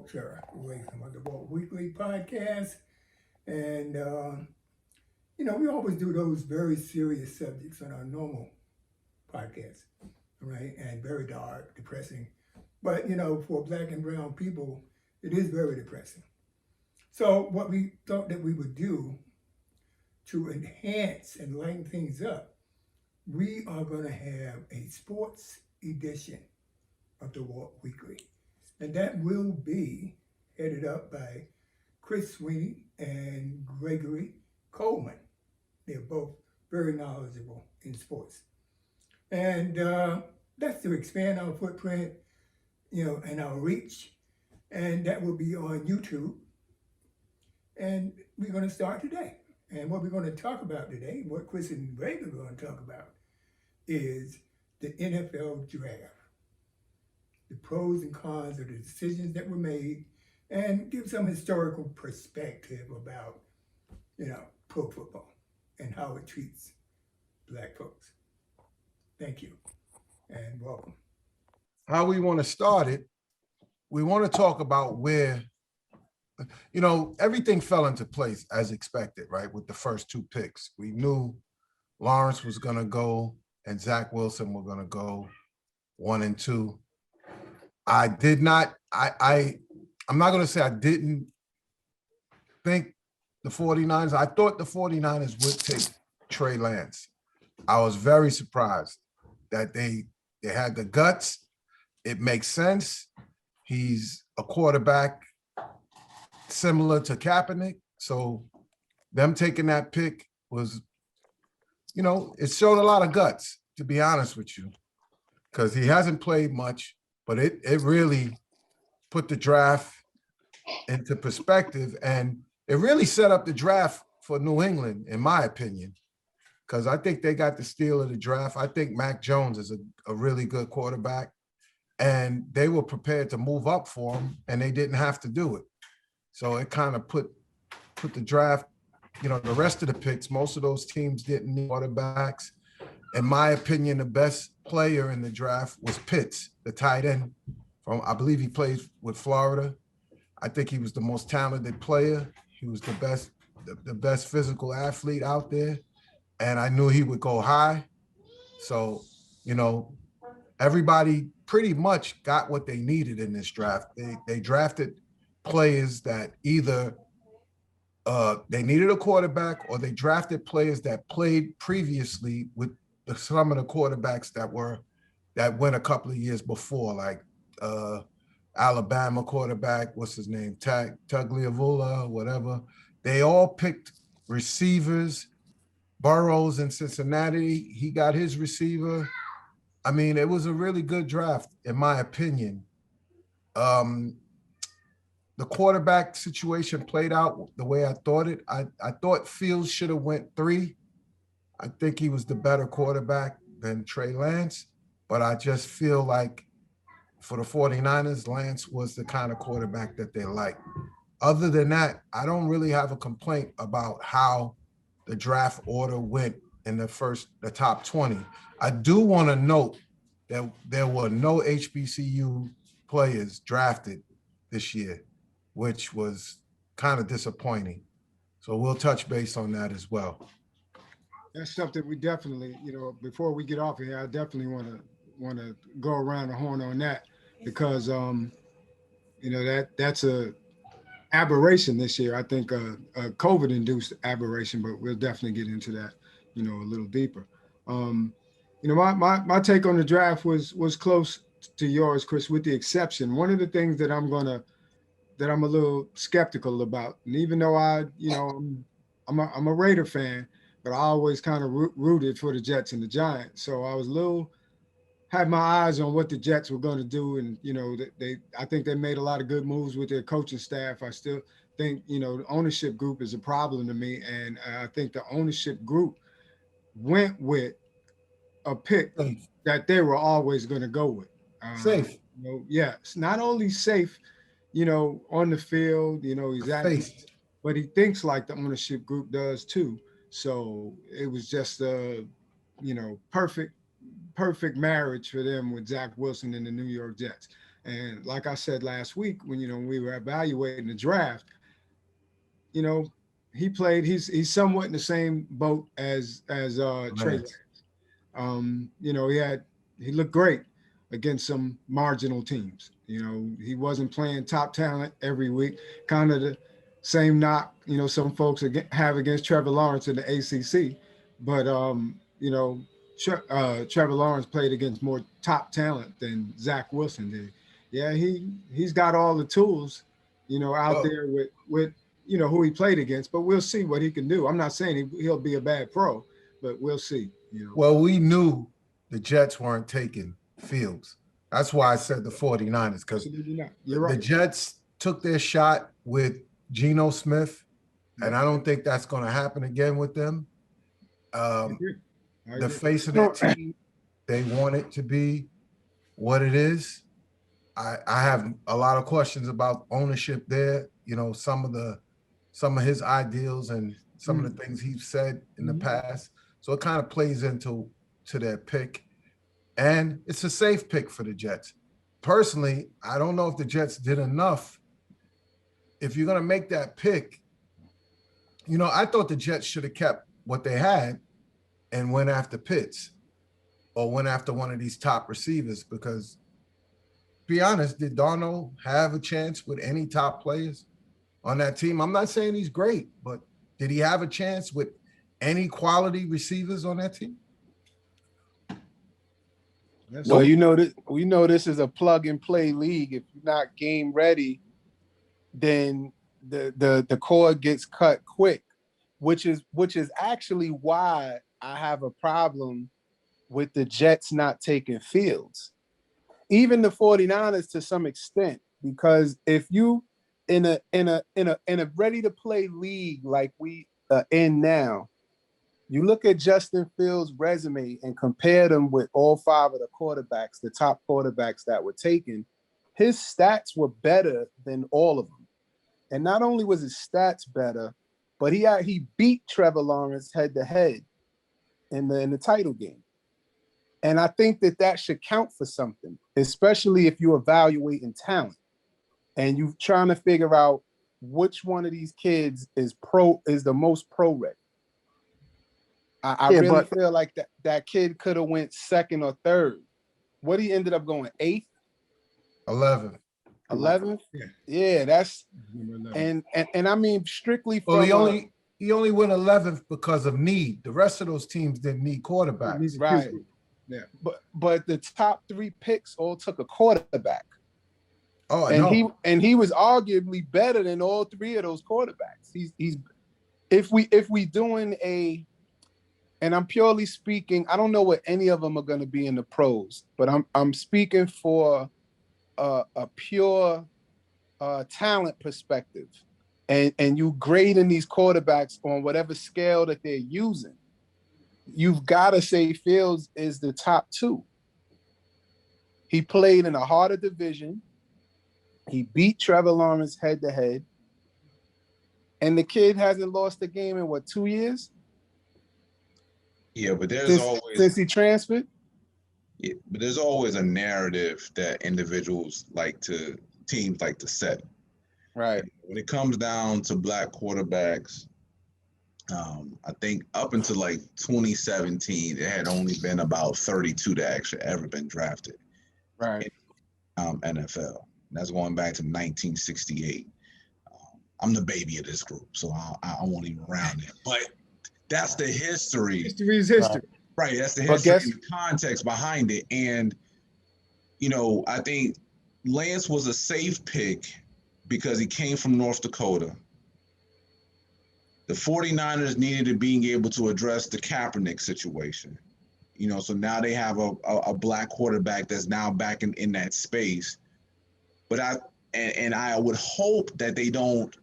Sir Latham of the Walt Weekly Podcast. And, we always do those very serious subjects on our normal podcast, right? And very dark, depressing. But, for black and brown people, it is very depressing. So what we thought that we would do to enhance and lighten things up, we are going to have a sports edition of the Walt Weekly. And that will be headed up by Chris Sweeney and Gregory Coleman. They're both very knowledgeable in sports. And that's to expand our footprint, and our reach. And that will be on YouTube. And we're going to start today. And what we're going to talk about today, what Chris and Greg are going to talk about, is the NFL draft. The pros and cons of the decisions that were made, and give some historical perspective about, pro football and how it treats black folks. Thank you, and welcome. How we want to start it, we want to talk about where, everything fell into place as expected, right? With the first two picks. We knew Lawrence was going to go and Zach Wilson were going to go 1 and 2. I'm not going to say I didn't think the 49ers. I thought the 49ers would take Trey Lance. I was very surprised that they had the guts. It makes sense. He's a quarterback similar to Kaepernick. So them taking that pick was, it showed a lot of guts, to be honest with you, because he hasn't played much. But it really put the draft into perspective, and it really set up the draft for New England, in my opinion, because I think they got the steal of the draft. I think Mac Jones is a really good quarterback, and they were prepared to move up for him, and they didn't have to do it. So it kind of put the draft, the rest of the picks, most of those teams didn't need quarterbacks. In my opinion, the best player in the draft was Pitts, the tight end I believe he plays with Florida. I think he was the most talented player. He was the best physical athlete out there. And I knew he would go high. So, everybody pretty much got what they needed in this draft. They drafted players that either they needed a quarterback, or they drafted players that played previously with some of the quarterbacks that went a couple of years before, like Alabama quarterback, what's his name, Tagliavola, whatever. They all picked receivers. Burrows in Cincinnati, he got his receiver. I mean, it was a really good draft, in my opinion. The quarterback situation played out the way I thought it. I thought Fields should have went 3. I think he was the better quarterback than Trey Lance, but I just feel like for the 49ers, Lance was the kind of quarterback that they like. Other than that, I don't really have a complaint about how the draft order went in the top 20. I do want to note that there were no HBCU players drafted this year, which was kind of disappointing. So we'll touch base on that as well. That's something we definitely, before we get off here, I definitely want to go around the horn on that, because that's a aberration this year. I think a COVID-induced aberration, but we'll definitely get into that, a little deeper. My take on the draft was close to yours, Chris, with the exception. One of the things that I'm a little skeptical about, and even though I'm a Raider fan, but I always kind of rooted for the Jets and the Giants. So I was had my eyes on what the Jets were going to do. And, I think they made a lot of good moves with their coaching staff. I still think, the ownership group is a problem to me. And I think the ownership group went with a pick that they were always going to go with. Safe. It's not only safe, on the field, he's but he thinks like the ownership group does too. So it was just perfect marriage for them with Zach Wilson and the New York Jets. And like I said last week, when we were evaluating the draft, he played. He's somewhat in the same boat as Trey Lance. He looked great against some marginal teams. He wasn't playing top talent every week. Kind of the same knock, some folks have against Trevor Lawrence in the ACC. But Trevor Lawrence played against more top talent than Zach Wilson did. Yeah, he's got all the tools, out there with who he played against. But we'll see what he can do. I'm not saying he'll be a bad pro, but we'll see. Well, we knew the Jets weren't taking Fields. That's why I said the 49ers, because the Jets took their shot with Geno Smith, and I don't think that's going to happen again with them. The face of that team, they want it to be what it is. I have a lot of questions about ownership there. Some of his ideals and some of the things he's said in the past. So it kind of plays into their pick. And it's a safe pick for the Jets. Personally, I don't know if the Jets did enough. If you're going to make that pick, I thought the Jets should have kept what they had and went after Pitts or went after one of these top receivers, because, to be honest, did Darnold have a chance with any top players on that team? I'm not saying he's great, but did he have a chance with any quality receivers on that team? Well, we know this is a plug and play league. If you're not game ready, then the cord gets cut quick, which is actually why I have a problem with the Jets not taking Fields. Even the 49ers to some extent, because if you in a ready to play league like we are in now, you look at Justin Fields' resume and compare them with all five of the quarterbacks, the top quarterbacks that were taken, his stats were better than all of them. And not only was his stats better, but he beat Trevor Lawrence head to head in the title game. And I think that should count for something, especially if you're evaluating talent and you're trying to figure out which one of these kids is the most pro ready. I really feel like that kid could have went second or third. What he ended up going 8th? 11th. Yeah, that's and I mean strictly from he only went 11th because of need. The rest of those teams didn't need quarterbacks. Right. Yeah. But the top 3 picks all took a quarterback. Oh, I know. He was arguably better than all 3 of those quarterbacks. He's if we doing a, and I'm purely speaking, I don't know what any of them are going to be in the pros, but I'm speaking for a pure talent perspective, and you grading these quarterbacks on whatever scale that they're using. You've got to say Fields is the top 2. He played in a harder division. He beat Trevor Lawrence head to head, and the kid hasn't lost a game in 2 years. Yeah, but there's since he transferred. Yeah, but there's always a narrative that teams like to set. Right. When it comes down to black quarterbacks, I think up until 2017, it had only been about 32 that actually ever been drafted. Right. In NFL. And that's going back to 1968. I'm the baby of this group, so I won't even round it. But that's the history. History is history. Right. That's the history and the context behind it. And, I think Lance was a safe pick because he came from North Dakota. The 49ers needed to be able to address the Kaepernick situation. So now they have a black quarterback that's now back in that space. But I would hope that they don't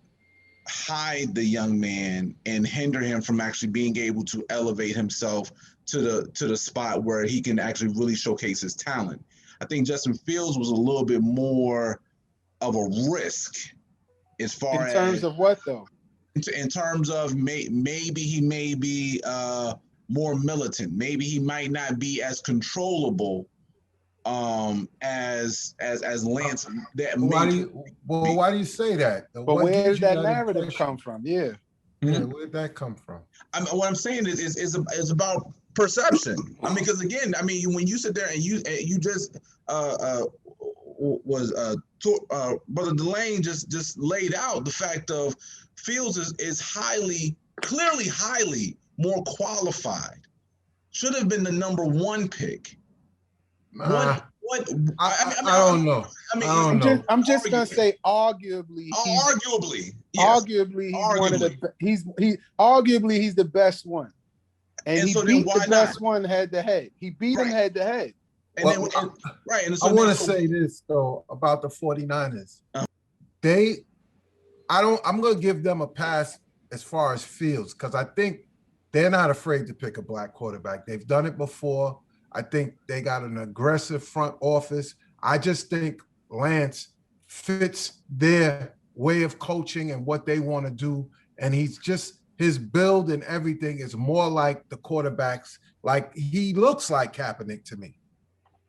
hide the young man and hinder him from actually being able to elevate himself to the spot where he can actually really showcase his talent. I think Justin Fields was a little bit more of a risk as far as— In terms of what, though? In terms of maybe he may be more militant. Maybe he might not be as controllable as Lance. That Why made do you say that? But What where gives did you that narrative impression? come from? Yeah. Yeah, where did that come from? what I'm saying is about perception. I mean, because again, I mean, when you sit there and you just Brother Delane just laid out the fact of Fields is clearly highly more qualified. Should have been the number one pick. I I don't know. I mean, I don't know. I'm just gonna say, arguably, yes. arguably he's one of the he's the best one, and And he so then beat why the best one head to head. He beat him Right. head to head. And then, right. And so I want to so- say this though about the 49ers. I'm going to give them a pass as far as Fields, because I think they're not afraid to pick a black quarterback. They've done it before. I think they got an aggressive front office. I just think Lance fits their way of coaching and what they want to do. And his build and everything is more like the quarterbacks. Like, he looks like Kaepernick to me.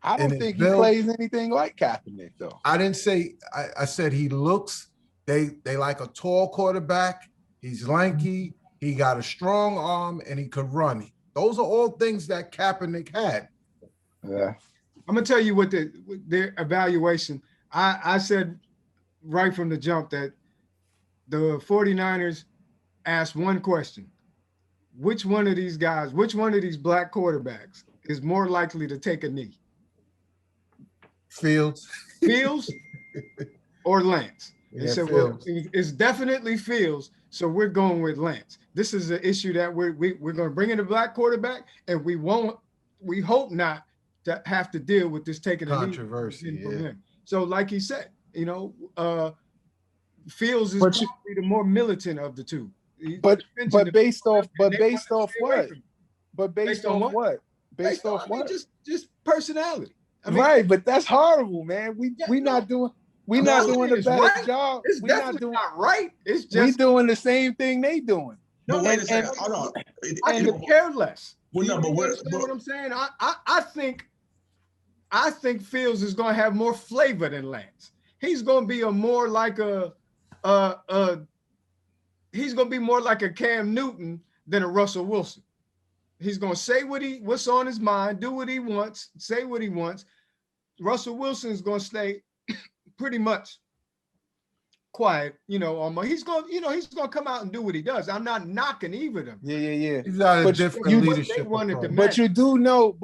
I don't And think he Bill- plays anything like Kaepernick, though. I didn't say, I said he looks, they like a tall quarterback. He's lanky. He got a strong arm and he could run. Those are all things that Kaepernick had. Yeah. I'm gonna tell you what their evaluation. I said right from the jump that the 49ers asked one question: which one of these black quarterbacks is more likely to take a knee? Fields. Fields or Lance? They Yeah, said, well, Fields. it's definitely Fields, so we're going with Lance. This is an issue that we're going to bring in a black quarterback, and we hope not to have to deal with this taking a knee Controversy, from yeah. him. So, like he said, Fields is But probably the more militant of the two. But based off And they based wanna off stay away what? from him. But based on what? Based off I mean, what? just personality. I mean, Right, but that's horrible, man. We not doing the it's best right. job. It's We definitely not right. It's we just doing the same thing they doing. No, But wait when- a second. Hold on. I could care less. Well, no, You but understand what I'm saying? I think Fields is going to have more flavor than Lance. He's going to be he's going to be more like a Cam Newton than a Russell Wilson. He's going to say what's on his mind, do what he wants, say what he wants. Russell Wilson is going to stay pretty much quiet, almost. He's going to come out and do what he does. I'm not knocking either of them. Yeah. He's got a But different you- leadership they wanted to approach. But you do know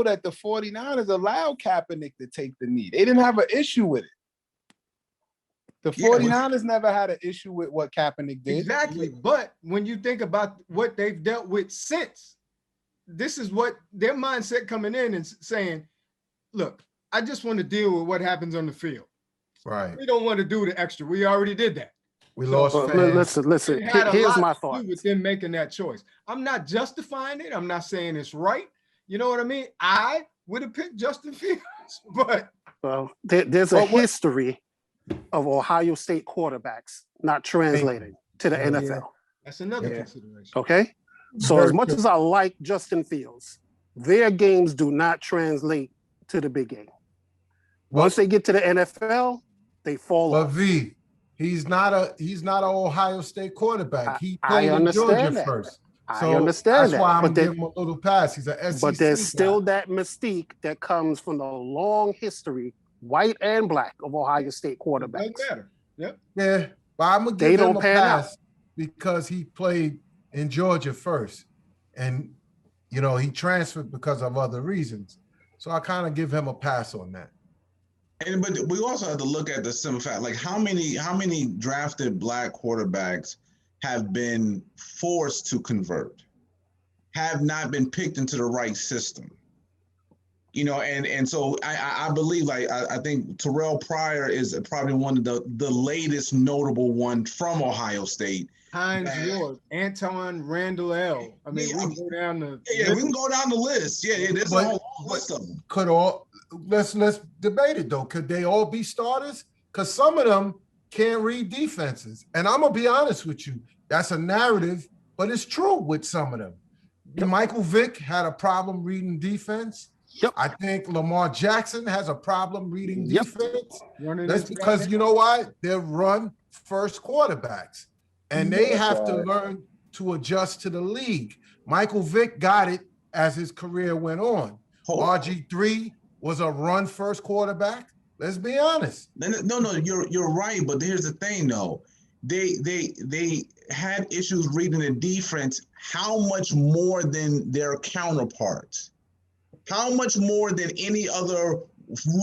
that the 49ers allowed Kaepernick to take the knee. They didn't have an issue with it. The Yeah, but- 49ers never had an issue with what Kaepernick did. Exactly. But when you think about what they've dealt with since, this is what their mindset coming in and saying, look, I just want to deal with what happens on the field. Right. We don't want to do the extra. We already did that. We So- lost Well, fans. listen. It had a Here's lot my to thought. do with them making that choice. I'm not justifying it. I'm not saying it's right. You know what I mean? I would have picked Justin Fields, but Well, there's a But what- history of Ohio State quarterbacks not translating to the Yeah. NFL. that's another Yeah. consideration. Okay. So Very as much true. as I like Justin Fields, their games do not translate to the big game. Once they get to the NFL, they fall But off. V, he's not an Ohio State quarterback. He I played in understand Georgia that. first. I So understand that's that. why I'm But gonna give him a little pass. He's an SEC But there's guy. still that mystique that comes from the long history, white and black, of Ohio State quarterbacks. Doesn't matter. Yep. Yeah, but I'm gonna They give him don't a pan out. pass because he played in Georgia first, and he transferred because of other reasons. So I kind of give him a pass on that. But we also have to look at the simple fact, like how many drafted black quarterbacks have been forced to convert, have not been picked into the right system. And so I believe, like, I think Terrell Pryor is probably one of the latest notable one from Ohio State. Hines Ward, Anton Randall L. I mean, Yeah, we can go down the Yeah, we can go down the list. Yeah, there's a But- whole long list of them. Let's debate it though. Could they all be starters? Because some of them can't read defenses. And I'm gonna be honest with you, that's a narrative, but it's true with some of them. Michael Vick had a problem reading defense. Yep. I think Lamar Jackson has a problem reading Yep. defense. Running That's into because that. you know why? They're run first quarterbacks, and they That's have to right. learn to adjust to the league. Michael Vick got it as his career went on. Hold- RG3 was a run first quarterback. Let's be honest. No, you're right, but here's the thing though. They had issues reading the defense. How much more than their counterparts? How much more than any other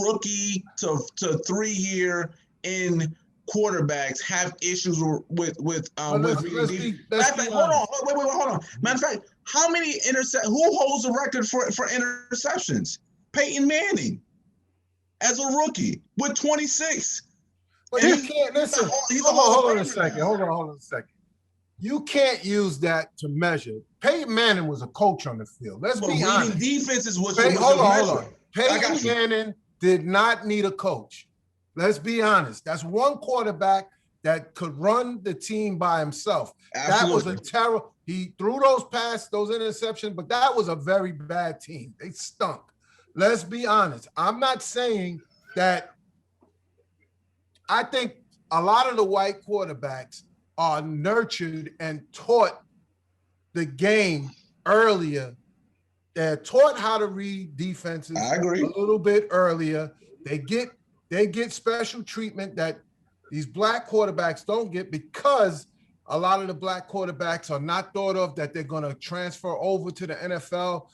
rookie to 3-year in quarterbacks have issues with Let's reading defense? be Matter of fact, hold on, honest. wait, hold on. Matter of fact, how many who holds the record for interceptions? Peyton Manning as a rookie with 26. But And you can't listen. he's a Hold Hall on of a Famer second. now. Hold on a second. You can't use that to measure. Peyton Manning was a coach on the field. Let's But be reading honest. defenses was Hold on. measure. I got Peyton you. Manning did not need a coach. Let's be honest. That's one quarterback that could run the team by himself. That was a Absolutely. terrible. He threw those passes, those interceptions, but that was a very bad team. They stunk. Let's be honest. I'm not saying that. I think a lot of the white quarterbacks are nurtured and taught the game earlier. They're taught how to read defenses I agree. a little bit earlier. They get special treatment that these black quarterbacks don't get because a lot of the black quarterbacks are not thought of that they're going to transfer over to the NFL.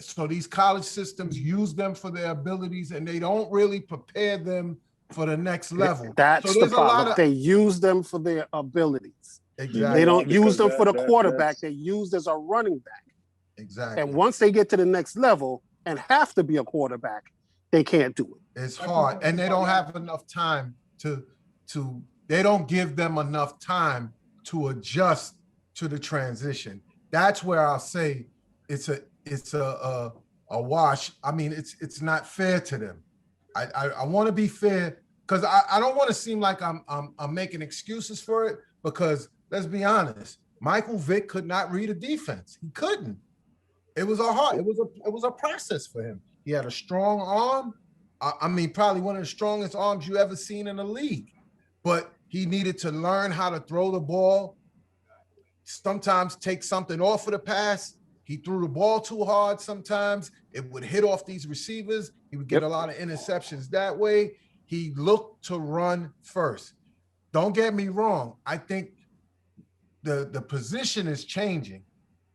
So these college systems use them for their abilities and they don't really prepare them for the next level. That's so the there's a lot problem. of They use them for their abilities. exactly They don't Because use them for the that- quarterback. that's- They're used as a running back. exactly. And once they get to the next level and have to be a quarterback, they can't do it. It's hard, and they don't have enough time to. They don't give them enough time to adjust to the transition. That's where I'll say it's a wash. I mean, it's not fair to them. I want to be fair because I don't want to seem like I'm making excuses for it because let's be honest, Michael Vick could not read a defense. He couldn't. It was a process for him. He had a strong arm. I mean, probably one of the strongest arms you ever seen in the league. But he needed to learn how to throw the ball. Sometimes take something off of the pass. He threw the ball too hard sometimes. It would hit off these receivers. He would get a lot of interceptions that way. He looked to run first. Don't get me wrong. I think the position is changing,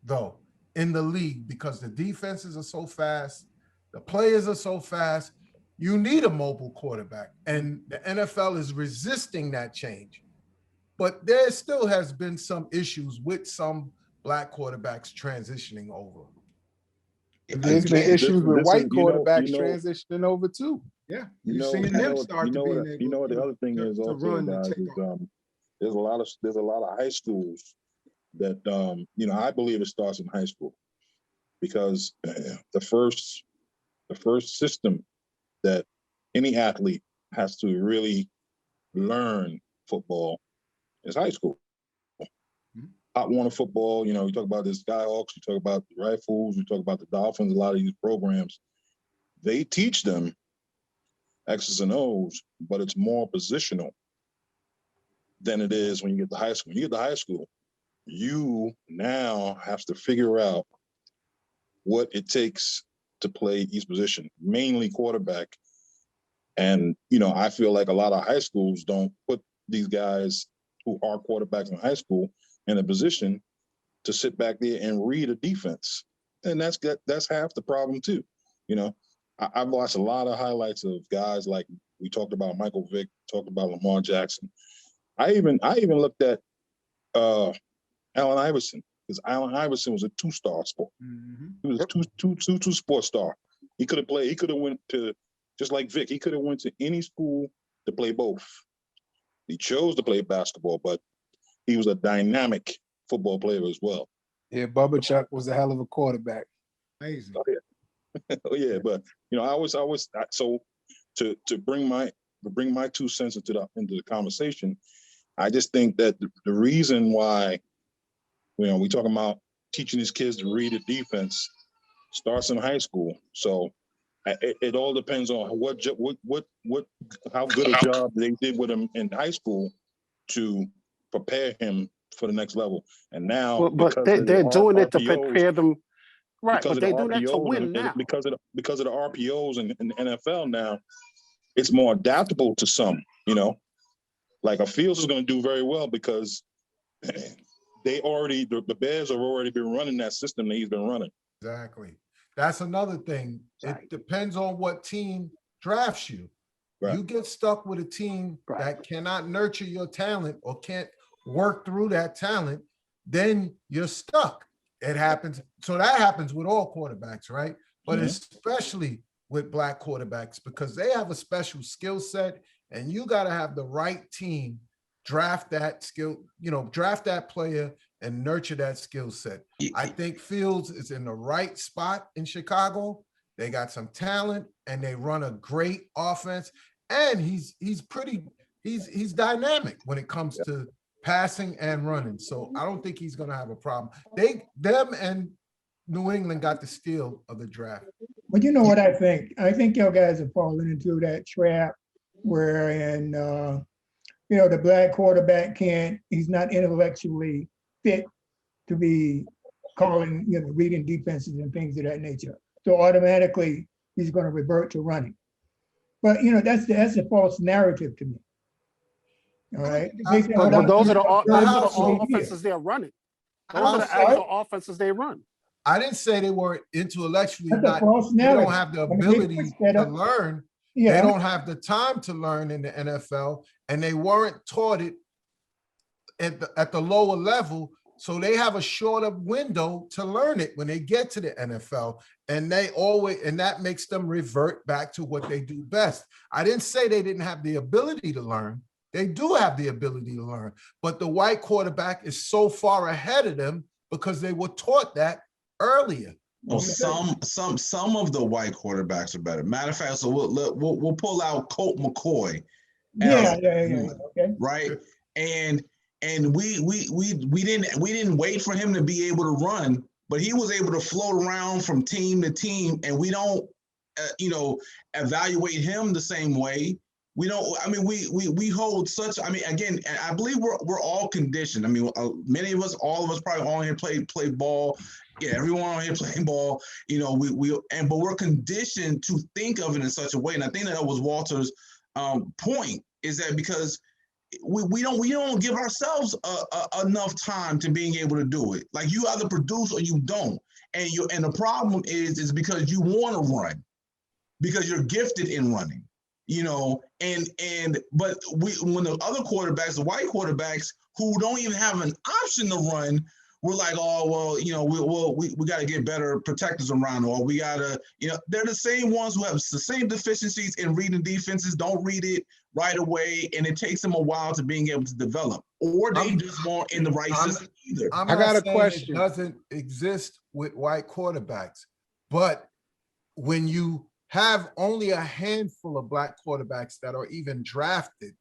though, in the league because the defenses are so fast. The players are so fast. You need a mobile quarterback, and the NFL is resisting that change. But there still has been some issues with some black quarterbacks transitioning over. There's been Again, issues with white you know- quarterbacks you know- transitioning over too. Yeah, You you're know, seeing you them know, start you know to what, be able you know what the other thing to- is to also, run and guys, take is off. there's a lot of high schools that I believe it starts in high school because the first system that any athlete has to really learn football is high school. Pop Warner football, you talk about the Skyhawks, you talk about the Rifles, you talk about the Dolphins, a lot of these programs, they teach them X's and O's, but it's more positional than it is when you get to high school. When you get to high school, you now have to figure out what it takes to play each position, mainly quarterback. And, I feel like a lot of high schools don't put these guys who are quarterbacks in high school in a position to sit back there and read a defense. And that's half the problem too. I've watched a lot of highlights of guys like we talked about Michael Vick, talked about Lamar Jackson. I even looked at Allen Iverson, because Allen Iverson was a two-star sport. He was a two sport star. He could have played. He could have went to, just like Vic. He could have went to any school to play both. He chose to play basketball, but he was a dynamic football player as well. Yeah, Bubba Chuck was a hell of a quarterback. Amazing. Oh yeah, but I was so to bring my 2 cents into the conversation. I just think that the reason why we talking about teaching these kids to read a defense starts in high school. So It all depends on how good a job they did with him in high school to prepare him for the next level. And now, But they're doing it to prepare them, right? because But of they the do that to RPOs win and now. because of the RPOs and the NFL now, it's more adaptable to some. Like a Fields is going to do very well because the Bears have already been running that system that he's been running. Exactly. That's another thing. Right. It depends on what team drafts you. Right. You get stuck with a team that cannot nurture your talent or can't work through that talent, then you're stuck. It happens. So that happens with all quarterbacks, right? But especially with black quarterbacks, because they have a special skill set, and you got to have the right team draft that skill, draft that player and nurture that skill set. I think Fields is in the right spot in Chicago. They got some talent and they run a great offense. And he's dynamic when it comes to passing and running. So I don't think he's going to have a problem. Them and New England got the steal of the draft. But you know what I think? I think y'all guys are falling into that trap wherein, the black quarterback he's not intellectually fit to be calling, reading defenses and things of that nature. So automatically he's going to revert to running. But, that's a false narrative to me. All right. But those are the offenses they're running. Those are the actual offenses they run. I didn't say they were intellectually they don't have the ability to learn. Yeah. They don't have the time to learn in the NFL, and they weren't taught it at the lower level. So they have a shorter window to learn it when they get to the NFL, and that makes them revert back to what they do best. I didn't say they didn't have the ability to learn. They do have the ability to learn, but the white quarterback is so far ahead of them because they were taught that earlier. Well, some of the white quarterbacks are better. Matter of fact, so we'll pull out Colt McCoy. Okay. Right, and we didn't wait for him to be able to run, but he was able to float around from team to team, and we don't, evaluate him the same way. We don't. I mean, we hold such. I mean, again, I believe we're all conditioned. I mean, many of us, all of us, probably all here play ball. Yeah, everyone on here playing ball. But we're conditioned to think of it in such a way. And I think that was Walter's point, is that because we don't give ourselves enough time to being able to do it. Like, you either produce or you don't. And the problem is because you want to run, because you're gifted in running. But when the other quarterbacks, the white quarterbacks who don't even have an option to run, we're like, oh, well, we got to get better protectors around, or we got to, they're the same ones who have the same deficiencies in reading defenses, don't read it right away, and it takes them a while to being able to develop, or they just weren't in the right system either. I got a question. It doesn't exist with white quarterbacks, but when you have only a handful of black quarterbacks that are even drafted,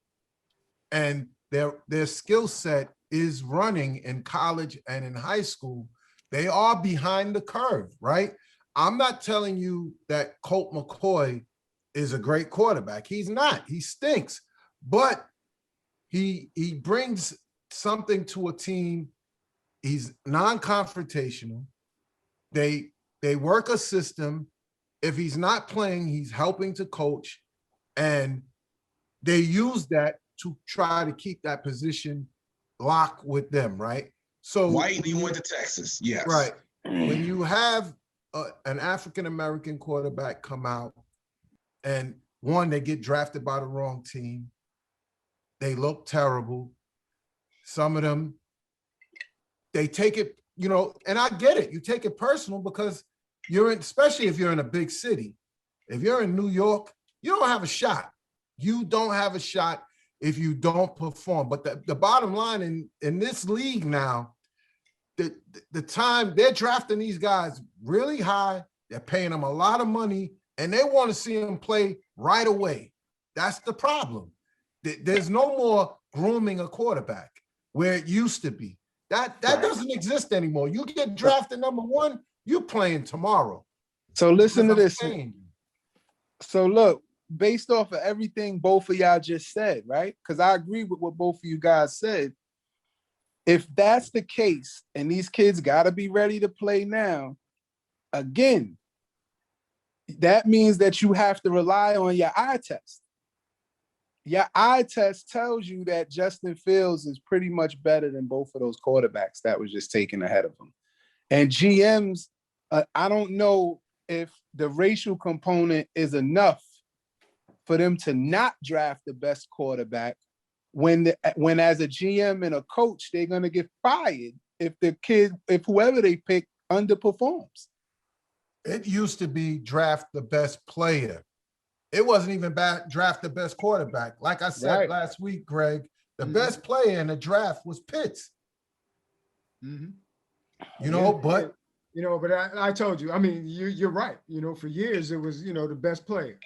and their skill set is running in college and in high school, they are behind the curve, right? I'm not telling you that Colt McCoy is a great quarterback. He's not. He stinks, but he brings something to a team. He's non-confrontational. They work a system. If he's not playing, he's helping to coach, and they use that to try to keep that position locked with them, right? So White, he went to Texas, yes. Right. When you have an African-American quarterback come out, and one, they get drafted by the wrong team, they look terrible. Some of them, they take it, and I get it. You take it personal because especially if you're in a big city. If you're in New York, you don't have a shot. You don't have a shot if you don't perform. But the bottom line in this league now, the time they're drafting these guys really high, they're paying them a lot of money, and they want to see them play right away. That's the problem. There's no more grooming a quarterback where it used to be. That doesn't exist anymore. You get drafted number one, you're playing tomorrow. So listen to this. So look, based off of everything both of y'all just said, right? Because I agree with what both of you guys said. If that's the case, and these kids got to be ready to play now, again, that means that you have to rely on your eye test. Your eye test tells you that Justin Fields is pretty much better than both of those quarterbacks that was just taken ahead of him. And GMs, I don't know if the racial component is enough for them to not draft the best quarterback when as a GM and a coach, they're going to get fired if whoever they pick underperforms. It used to be draft the best player. It wasn't even draft the best quarterback. Like I said last week, Greg, the best player in the draft was Pitts. You know, but I told you, I mean, you're right. You know, for years it was, you know, the best player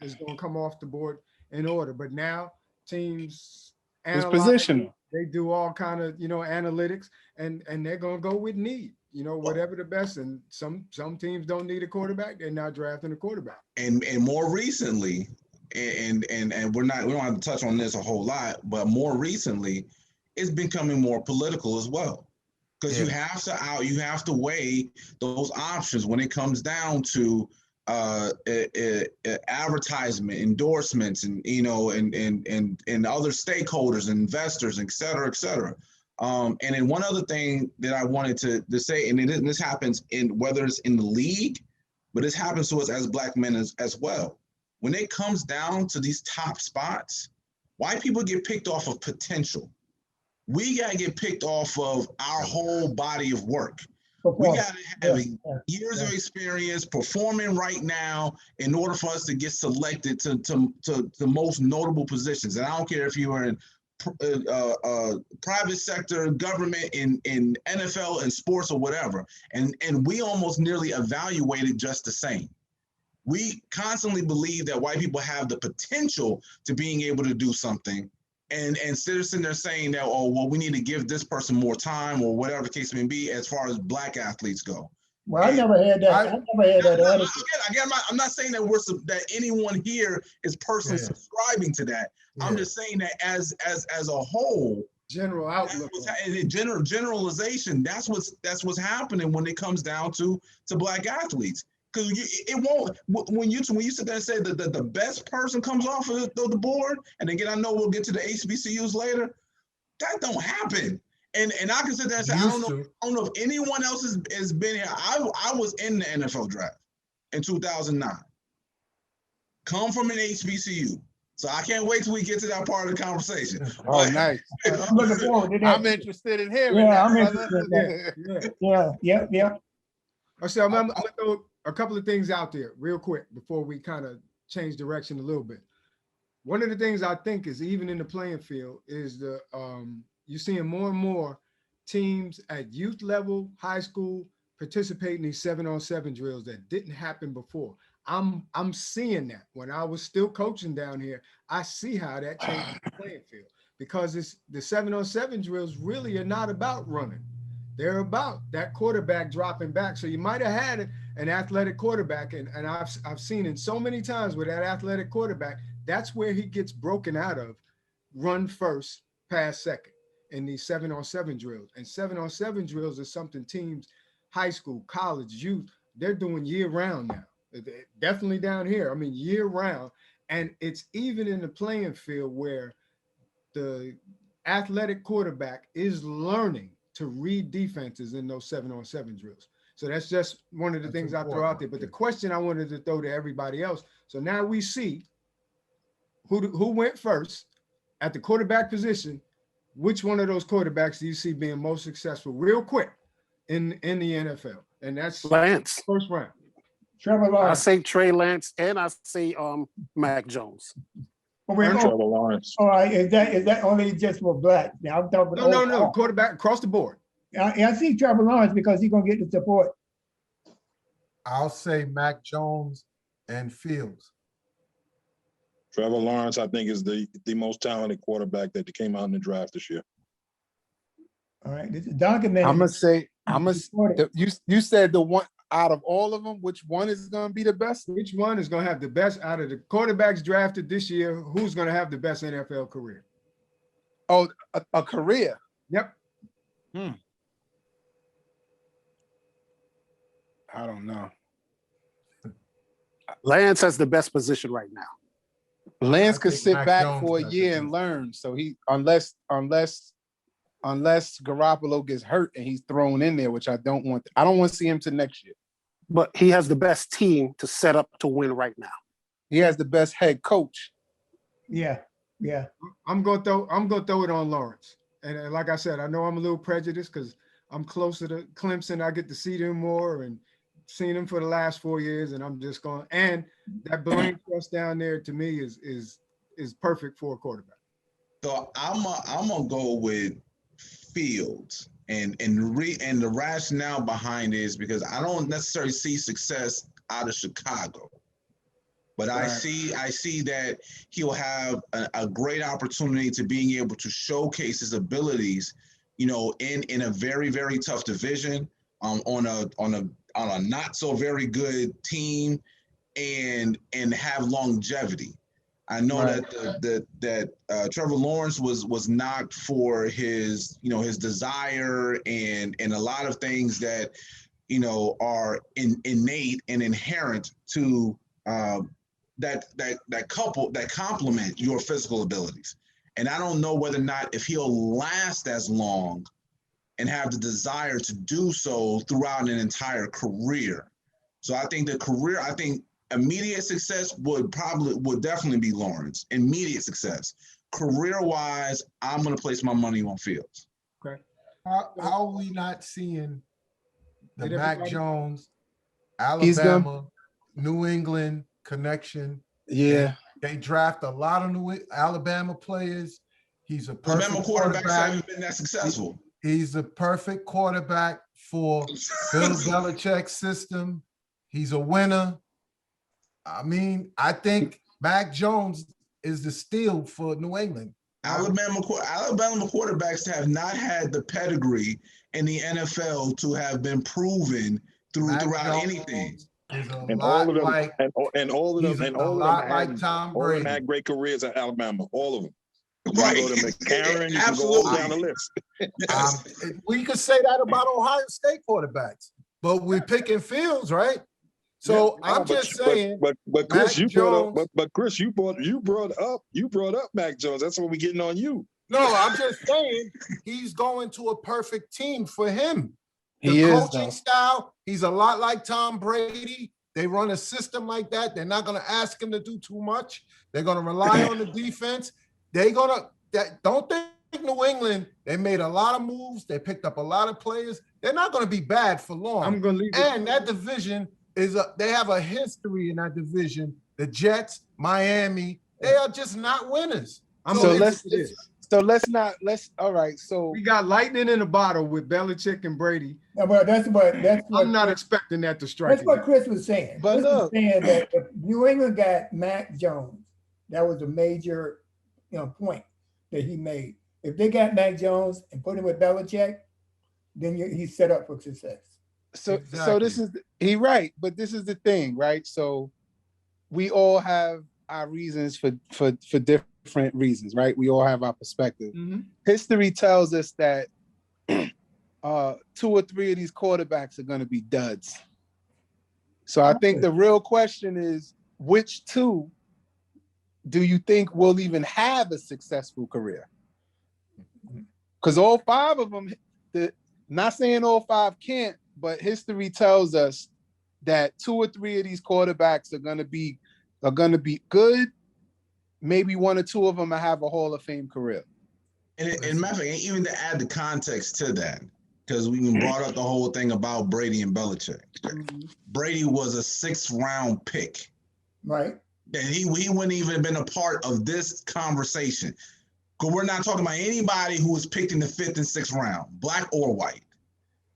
is going to come off the board in order. But now teams analyze, they do all kind of, you know, analytics, and they're going to go with need. You know, whatever the best, and some teams don't need a quarterback, they're not drafting a quarterback. And more recently, and we don't have to touch on this a whole lot, but more recently, it's becoming more political as well. Because you have to weigh those options when it comes down to advertisement, endorsements, and and other stakeholders, investors, et cetera, et cetera. And then one other thing that I wanted to say, and this happens in whether it's in the league, but this happens to us as Black men as well. When it comes down to these top spots, white people get picked off of potential. We got to get picked off of our whole body of work. We got to have years of experience performing right now in order for us to get selected to the most notable positions. And I don't care if you are in private sector, government, in NFL and sports or whatever. And we almost nearly evaluated just the same. We constantly believe that white people have the potential to being able to do something. And instead of sitting there saying that, oh, well, we need to give this person more time or whatever the case may be as far as Black athletes go. Well, I never had that. I'm not saying that that anyone here is personally subscribing to that. Yeah. I'm just saying that as a whole, general outlook, generalization. That's what's happening when it comes down to Black athletes. Because it won't, when you sit there and say that the best person comes off of the board, and again, I know we'll get to the HBCUs later, that don't happen. And I can sit there and say, I don't know if anyone else has been here. I was in the NFL draft in 2009. Come from an HBCU. So I can't wait till we get to that part of the conversation. Oh, nice. I'm looking forward to that. I'm interested in hearing that. I'm interested in that. Yeah. So I'm gonna throw a couple of things out there real quick before we kind of change direction a little bit. One of the things I think is even in the playing field is you're seeing more and more teams at youth level, high school, participate in these 7-on-7 drills that didn't happen before. I'm seeing that. When I was still coaching down here, I see how that changed the playing field, because the 7-on-7 drills really are not about running. They're about that quarterback dropping back. So you might have had an athletic quarterback, and I've seen it so many times with that athletic quarterback, that's where he gets broken out of, run first, pass second in these 7-on-7 drills. And 7-on-7 drills is something teams, high school, college, youth, they're doing year round now. Definitely down here, I mean, year round. And it's even in the playing field where the athletic quarterback is learning to read defenses in those 7-on-7 drills. So that's just one of the things I throw out there. But the question I wanted to throw to everybody else. So now we see who went first at the quarterback position. Which one of those quarterbacks do you see being most successful real quick in the NFL? And that's Lance. First round. Trevor Lawrence. I say Trey Lance, and I say Mac Jones. Trevor Lawrence. All right, is that only just for Black? Now I'm talking about no, quarterback across the board. I see Trevor Lawrence because he's gonna get the support. I'll say Mac Jones and Fields. Trevor Lawrence, I think, is the most talented quarterback that came out in the draft this year. All right, this is Duncan. You said the one. out of all of them, which one is going to be the best? Which one is going to have the best out of the quarterbacks drafted this year? Who's going to have the best NFL career? Oh, a career. Yep. I don't know. Lance has the best position right now. Lance I could think sit Mac back Jones for a got year the and best. learn. So he unless Garoppolo gets hurt and he's thrown in there, which I don't want. I don't want to see him to next year. But he has the best team to set up to win right now. He has the best head coach. Yeah, yeah. I'm gonna throw it on Lawrence. And like I said, I know I'm a little prejudiced because I'm closer to Clemson. I get to see them more and seen them for the last 4 years, and I'm just going. And that Blaine trust down there to me is perfect for a quarterback. So I'm gonna go with Fields, and the rationale behind it is because I don't necessarily see success out of Chicago, but I see that he'll have a great opportunity to being able to showcase his abilities, you know, in a very, very tough division, on a not so very good team, and have longevity. I know that Trevor Lawrence was knocked for his, you know, his desire and a lot of things that, you know, are innate and inherent to that complement your physical abilities. And I don't know whether or not if he'll last as long and have the desire to do so throughout an entire career. So I think immediate success would definitely be Lawrence. Immediate success. Career-wise, I'm going to place my money on Fields. Okay. How are we not seeing the Did Mac everybody- Jones, He's Alabama, New England connection? Yeah. They draft a lot of Alabama players. He's a Alabama perfect quarterbacks quarterback. haven't been that successful. He's the perfect quarterback for Bill Belichick's system. He's a winner. I mean, I think Mac Jones is the steal for New England. Alabama quarterbacks have not had the pedigree in the NFL to have been proven Mac throughout Jones anything. is a And lot all of them, like and all of he's them, and a all of lot them like had, Tom all of them Brady. had great careers at Alabama. All of them. You Right. can go to McCarron, you can go all Absolutely. down the list. Yes. We could say that about Ohio State quarterbacks, but we're picking Fields, right? So Yeah, I'm just saying, but Chris, Mac you brought up, Jones- but Chris, you brought up Mac Jones. That's what we're getting on you. no, I'm just saying he's going to a perfect team for him. The He is, coaching though. style, he's a lot like Tom Brady. They run a system like that. They're not going to ask him to do too much. They're going to rely on the defense. Don't think New England, they made a lot of moves. They picked up a lot of players. They're not going to be bad for long. I'm gonna leave it. And that division they have a history in that division. The Jets, Miami, they are just not winners. I'm So gonna So leave it it's- to this. all right. So We got lightning in a bottle with Belichick and Brady. Yeah, well, that's what I'm not expecting that to strike. that's what Chris was saying. But Chris was look. saying that if New England got Mac Jones, that was a major, point that he made. If they got Mac Jones and put him with Belichick, then he's set up for success. so Exactly. this is he right, but this is the thing, right? So we all have our reasons for different reasons, right? We all have our perspective. Mhm. History tells us that 2 or 3 of these quarterbacks are going to be duds. So I think the real question is, which 2 do you think will even have a successful career? Because all 5 of them, not saying all 5 can't, but history tells us that 2 or 3 of these quarterbacks are going to be good. Maybe 1 or 2 of them will have a Hall of Fame career. And matter of fact, even to add the context to that, because we even brought up the whole thing about Brady and Belichick. Brady was a 6th round pick. Right? And he wouldn't even have been a part of this conversation. Because we're not talking about anybody who was picked in the 5th and 6th round, black or white.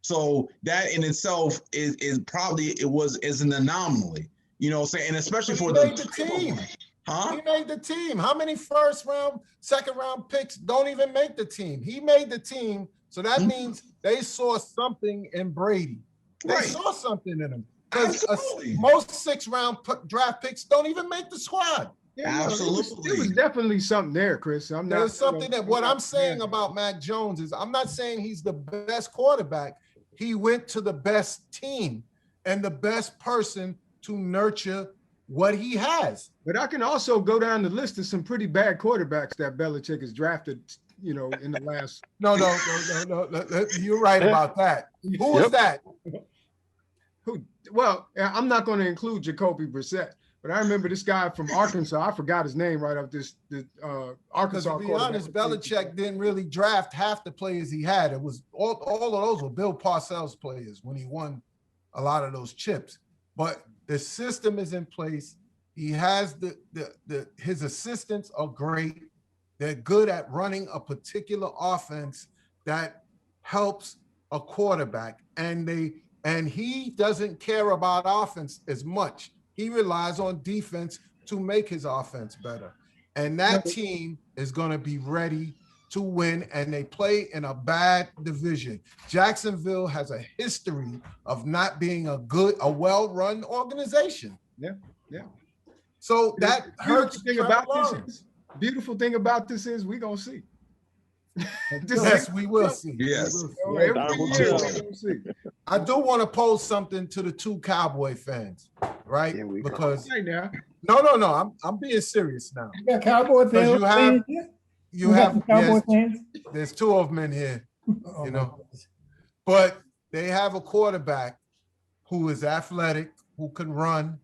So that in itself is probably is an anomaly. You know what I'm saying? And especially for He made the team. Huh? He made the team. How many first round, second round picks don't even make the team? He made the team. So that means they saw something in Brady. They Right. saw something in him. Because Absolutely. most 6-round draft picks don't even make the squad. Yeah, no, Absolutely. There was definitely something there, Chris. I'm not. There's something that what I'm saying yeah. about Mac Jones is I'm not saying he's the best quarterback. He went to the best team and the best person to nurture what he has. But I can also go down the list of some pretty bad quarterbacks that Belichick has drafted, you know, in the last. No. You're right about that. Who was that? Well, I'm not going to include Jacoby Brissett, but I remember this guy from Arkansas. I forgot his name right off this Because Arkansas. to be honest, Belichick didn't really draft half the players he had. It was all of those were Bill Parcells players when he won a lot of those chips. But the system is in place. He has his assistants are great. They're good at running a particular offense that helps a quarterback, and he doesn't care about offense as much. He relies on defense to make his offense better. And that team is going to be ready to win, and they play in a bad division. Jacksonville has a history of not being a well-run organization. Yeah. So that hurts. Beautiful thing about this is we're going to see. Yes, we will see. Yes. I do want to pose something to the two Cowboy fans, right? Because Right now. no, I'm being serious now. You got Cowboy fans? You have Cowboy yes, fans? there's two of them in here, Oh, you know, but they have a quarterback who is athletic, who can run,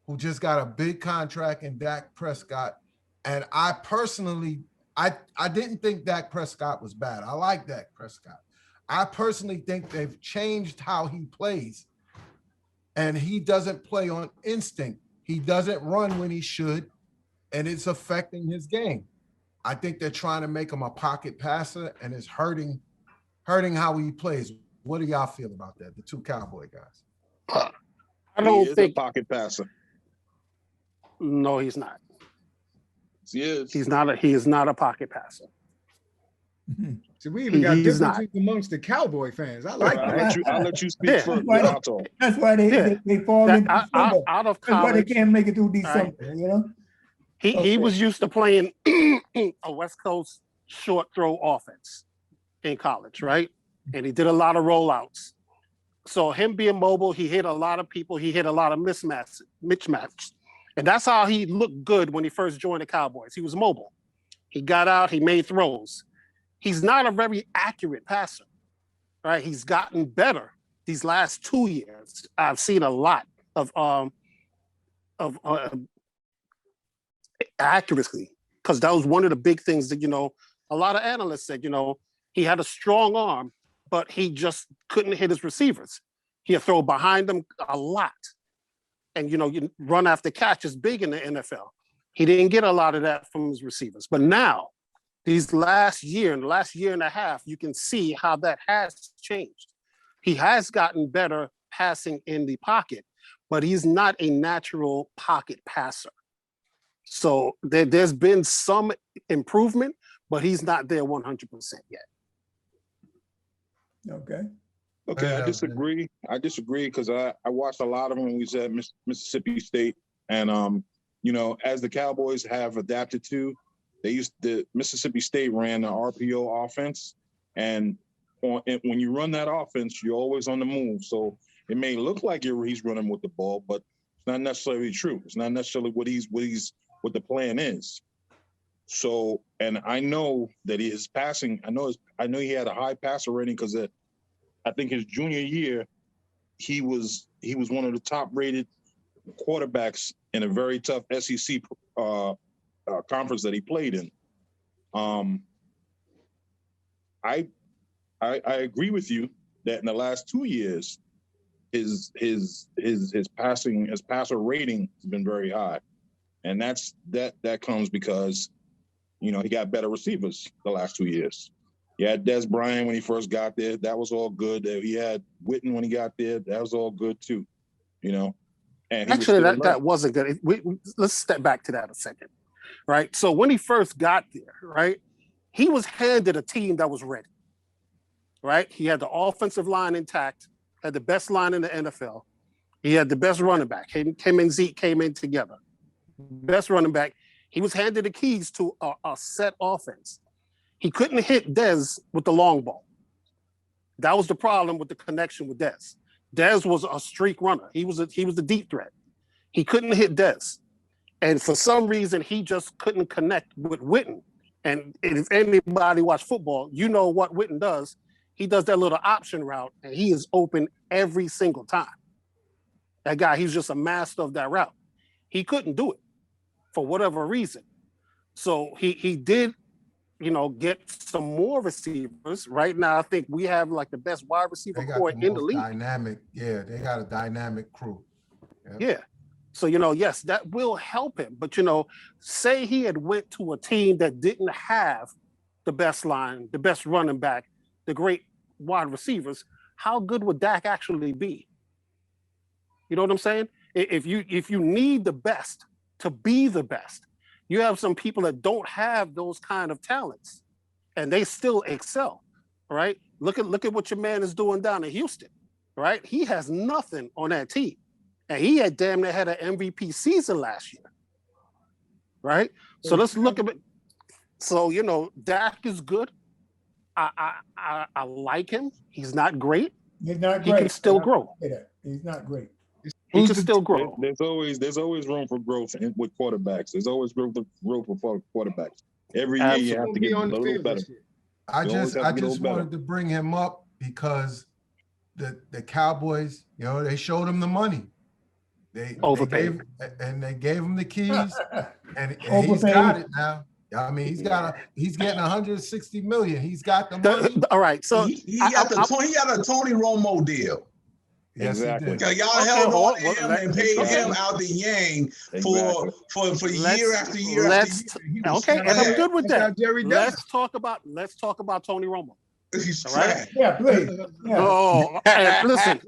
who just got a big contract in Dak Prescott. And I personally, I didn't think Dak Prescott was bad. I like Dak Prescott. I personally think they've changed how he plays. And he doesn't play on instinct. He doesn't run when he should, and it's affecting his game. I think they're trying to make him a pocket passer, and it's hurting how he plays. What do y'all feel about that, the two Cowboy guys? I don't think a pocket passer. No, he's not. He is. He is not a pocket passer. So we even got He's differences amongst the Cowboy fans. I like that. I'll let you speak Yeah. first. That's why they fall into December. Out of That's why they college, can't make it through December, you know? he was used to playing a West Coast short throw offense in college, right? And he did a lot of rollouts. So him being mobile, he hit a lot of people. He hit a lot of mismatches. And that's how he looked good when he first joined the Cowboys. He was mobile. He got out, he made throws. He's not a very accurate passer, right? He's gotten better these last 2 years. I've seen a lot of accuracy, because that was one of the big things that, a lot of analysts said, he had a strong arm, but he just couldn't hit his receivers. He'd throw behind them a lot. And, you run after catch is big in the NFL. He didn't get a lot of that from his receivers. But now, the last year and a half, you can see how that has changed. He has gotten better passing in the pocket, but he's not a natural pocket passer. So there's been some improvement, but he's not there 100% yet. Okay. Okay, I disagree. Because I watched a lot of them when we was at Mississippi State, and as the Cowboys have adapted to, Mississippi State ran the RPO offense, and when you run that offense, you're always on the move. So it may look like he's running with the ball, but it's not necessarily true. It's not necessarily what the plan is. So, and I know that his passing. I know he had a high passer rating because I think his junior year, he was one of the top rated quarterbacks in a very tough SEC conference that he played in. I agree with you that in the last 2 years, his passer rating has been very high, and that comes because he got better receivers the last 2 years. He had Des Bryant when he first got there. That was all good. He had Witten when he got there. That was all good too, And actually, that wasn't good. Let's step back to that a second, right? So when he first got there, right, he was handed a team that was ready, right? He had the offensive line intact, had the best line in the NFL. He had the best running back. Him and Zeke came in together. Best running back. He was handed the keys to a set offense. He couldn't hit Dez with the long ball. That was the problem with the connection with Dez. Dez was a streak runner. He was a deep threat. He couldn't hit Dez. And for some reason, he just couldn't connect with Witten. And if anybody watch football, you know what Witten does. He does that little option route, and he is open every single time. That guy, he's just a master of that route. He couldn't do it for whatever reason. So he did, get some more receivers. Right now, I think we have like the best wide receiver core in the league. Dynamic, yeah, they got a dynamic crew. Yep. Yeah. So, yes, that will help him. But, say he had went to a team that didn't have the best line, the best running back, the great wide receivers, how good would Dak actually be? You know what I'm saying? If you need the best to be the best, you have some people that don't have those kind of talents and they still excel, right? Look at what your man is doing down in Houston, right? He has nothing on that team. And he had damn near had an MVP season last year, right? So let's look at it. So, Dak is good. I like him. He's not great. He's not great. He can still grow. He's not great. He can still grow. There's always room for growth with quarterbacks. There's always room for quarterbacks. Every year you have to get a little better. I just wanted to bring him up because the Cowboys, they showed him the money. They gave him the keys, and he's got it now. I mean, he's getting 160 million. He's got the money. All right, so he got a Tony Romo deal. Yes, exactly. Okay, y'all held on to him and paid him out the yang for year after year after year. Okay, and I'm good with that. Jerry Let's talk about Tony Romo. He's All right? trash. Yeah, please. Yeah. Oh, and listen,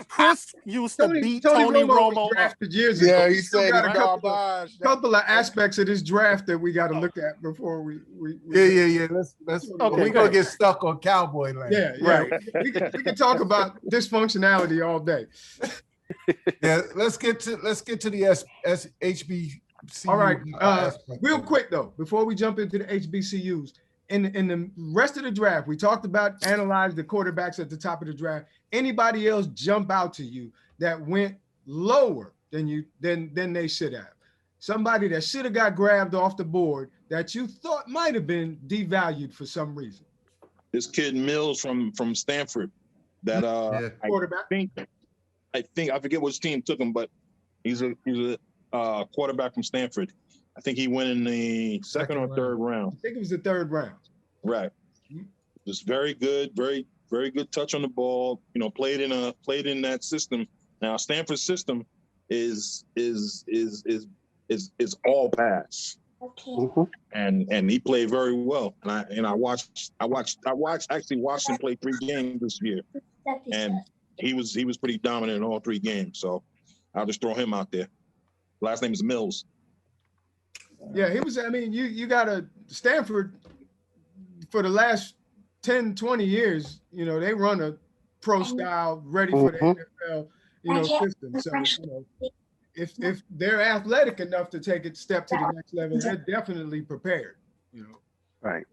Chris used to beat Tony Romo. Was drafted years ago. Yeah, he said got a garbage. Couple of aspects of this draft that we got to look at before we Yeah. Let's Okay, we're gonna get stuck on Cowboy land. Yeah. Right. We can talk about dysfunctionality all day. Yeah, let's get to the HBCU. All right. Real quick though, before we jump into the HBCUs, in the rest of the draft, we talked about analyze the quarterbacks at the top of the draft. Anybody else jump out to you that went lower than they should have? Somebody that should have got grabbed off the board that you thought might have been devalued for some reason. This kid Mills from Stanford, that Quarterback. I think I forget which team took him, but he's a quarterback from Stanford. I think he went in the second or third round. I think it was the third round. Right. Just very good, very good touch on the ball. Played in that system. Now Stanford's system is all pass. Mhm. And he played very well. And I watched him play 3 games this year. And he was pretty dominant in all 3 games. So I'll just throw him out there. Last name is Mills. Yeah, he was. I mean, you got a Stanford for the last 10, 20 years, they run a pro style ready for the NFL, system. So, if they're athletic enough to take it step to the next level, they're definitely prepared, Right.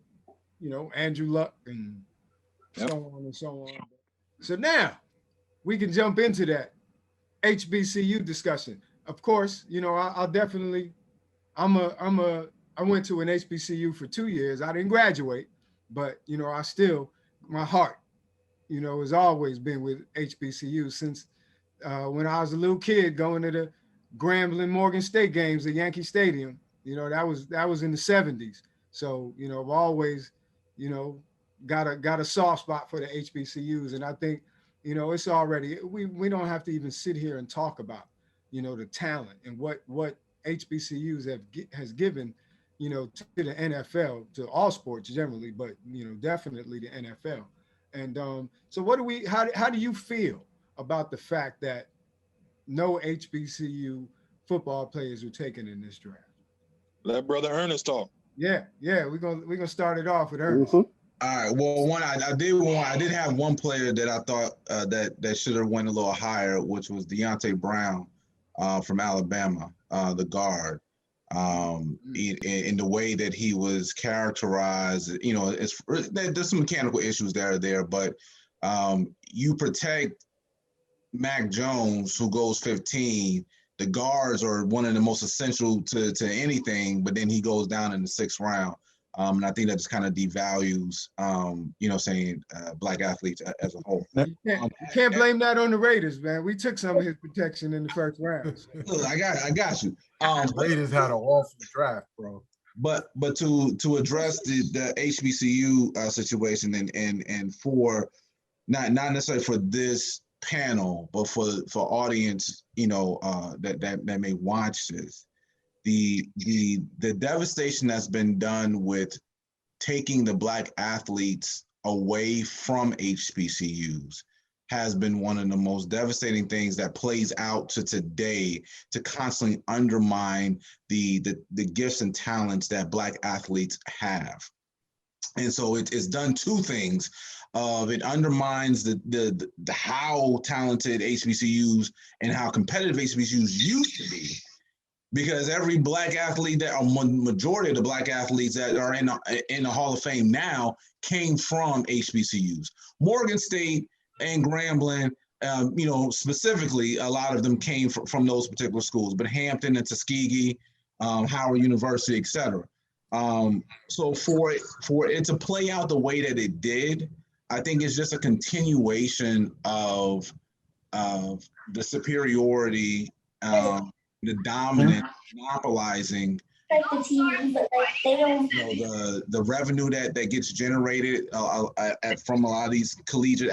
Andrew Luck and so on and so on. So now we can jump into that HBCU discussion. Of course, I'll definitely, I went to an HBCU for 2 years. I didn't graduate, but I still, my heart, has always been with HBCU since when I was a little kid going to the Grambling Morgan State games at Yankee Stadium. That was in the 70s. So, I've always, got a soft spot for the HBCUs. And I think, it's already, we don't have to even sit here and talk about, the talent and what HBCUs has given, to the NFL, to all sports generally, but, definitely the NFL. And so how do you feel about the fact that no HBCU football players were taken in this draft? Let Brother Ernest talk. Yeah, we're gonna start it off with Ernest. Mhm. All right. Well, I did have one player that I thought that should have went a little higher, which was Deontay Brown from Alabama, the guard. In the way that he was characterized, you know, there's some mechanical issues that are there, but you protect Mac Jones, who goes 15. The guards are one of the most essential to anything, but then he goes down in the 6th round. And I think that just kind of devalues, black athletes as a whole. You can't blame that on the Raiders, man. We took some of his protection in the first round. Look, I got you. Raiders had an awful draft, bro. But to address the HBCU situation and for not necessarily for this panel, but for audience, that may watch this, the devastation that's been done with taking the black athletes away from HBCUs has been one of the most devastating things that plays out to today, to constantly undermine the gifts and talents that black athletes have. And so it's done two things. It undermines the how talented HBCUs and how competitive HBCUs used to be, because every black athlete majority of the black athletes that are in the Hall of Fame now came from HBCUs. Morgan State and Grambling, specifically, a lot of them came from those particular schools, but Hampton and Tuskegee, Howard University, et cetera. So for it to play out the way that it did, I think it's just a continuation of the superiority, the dominance, monopolizing, the revenue that gets generated from a lot of these collegiate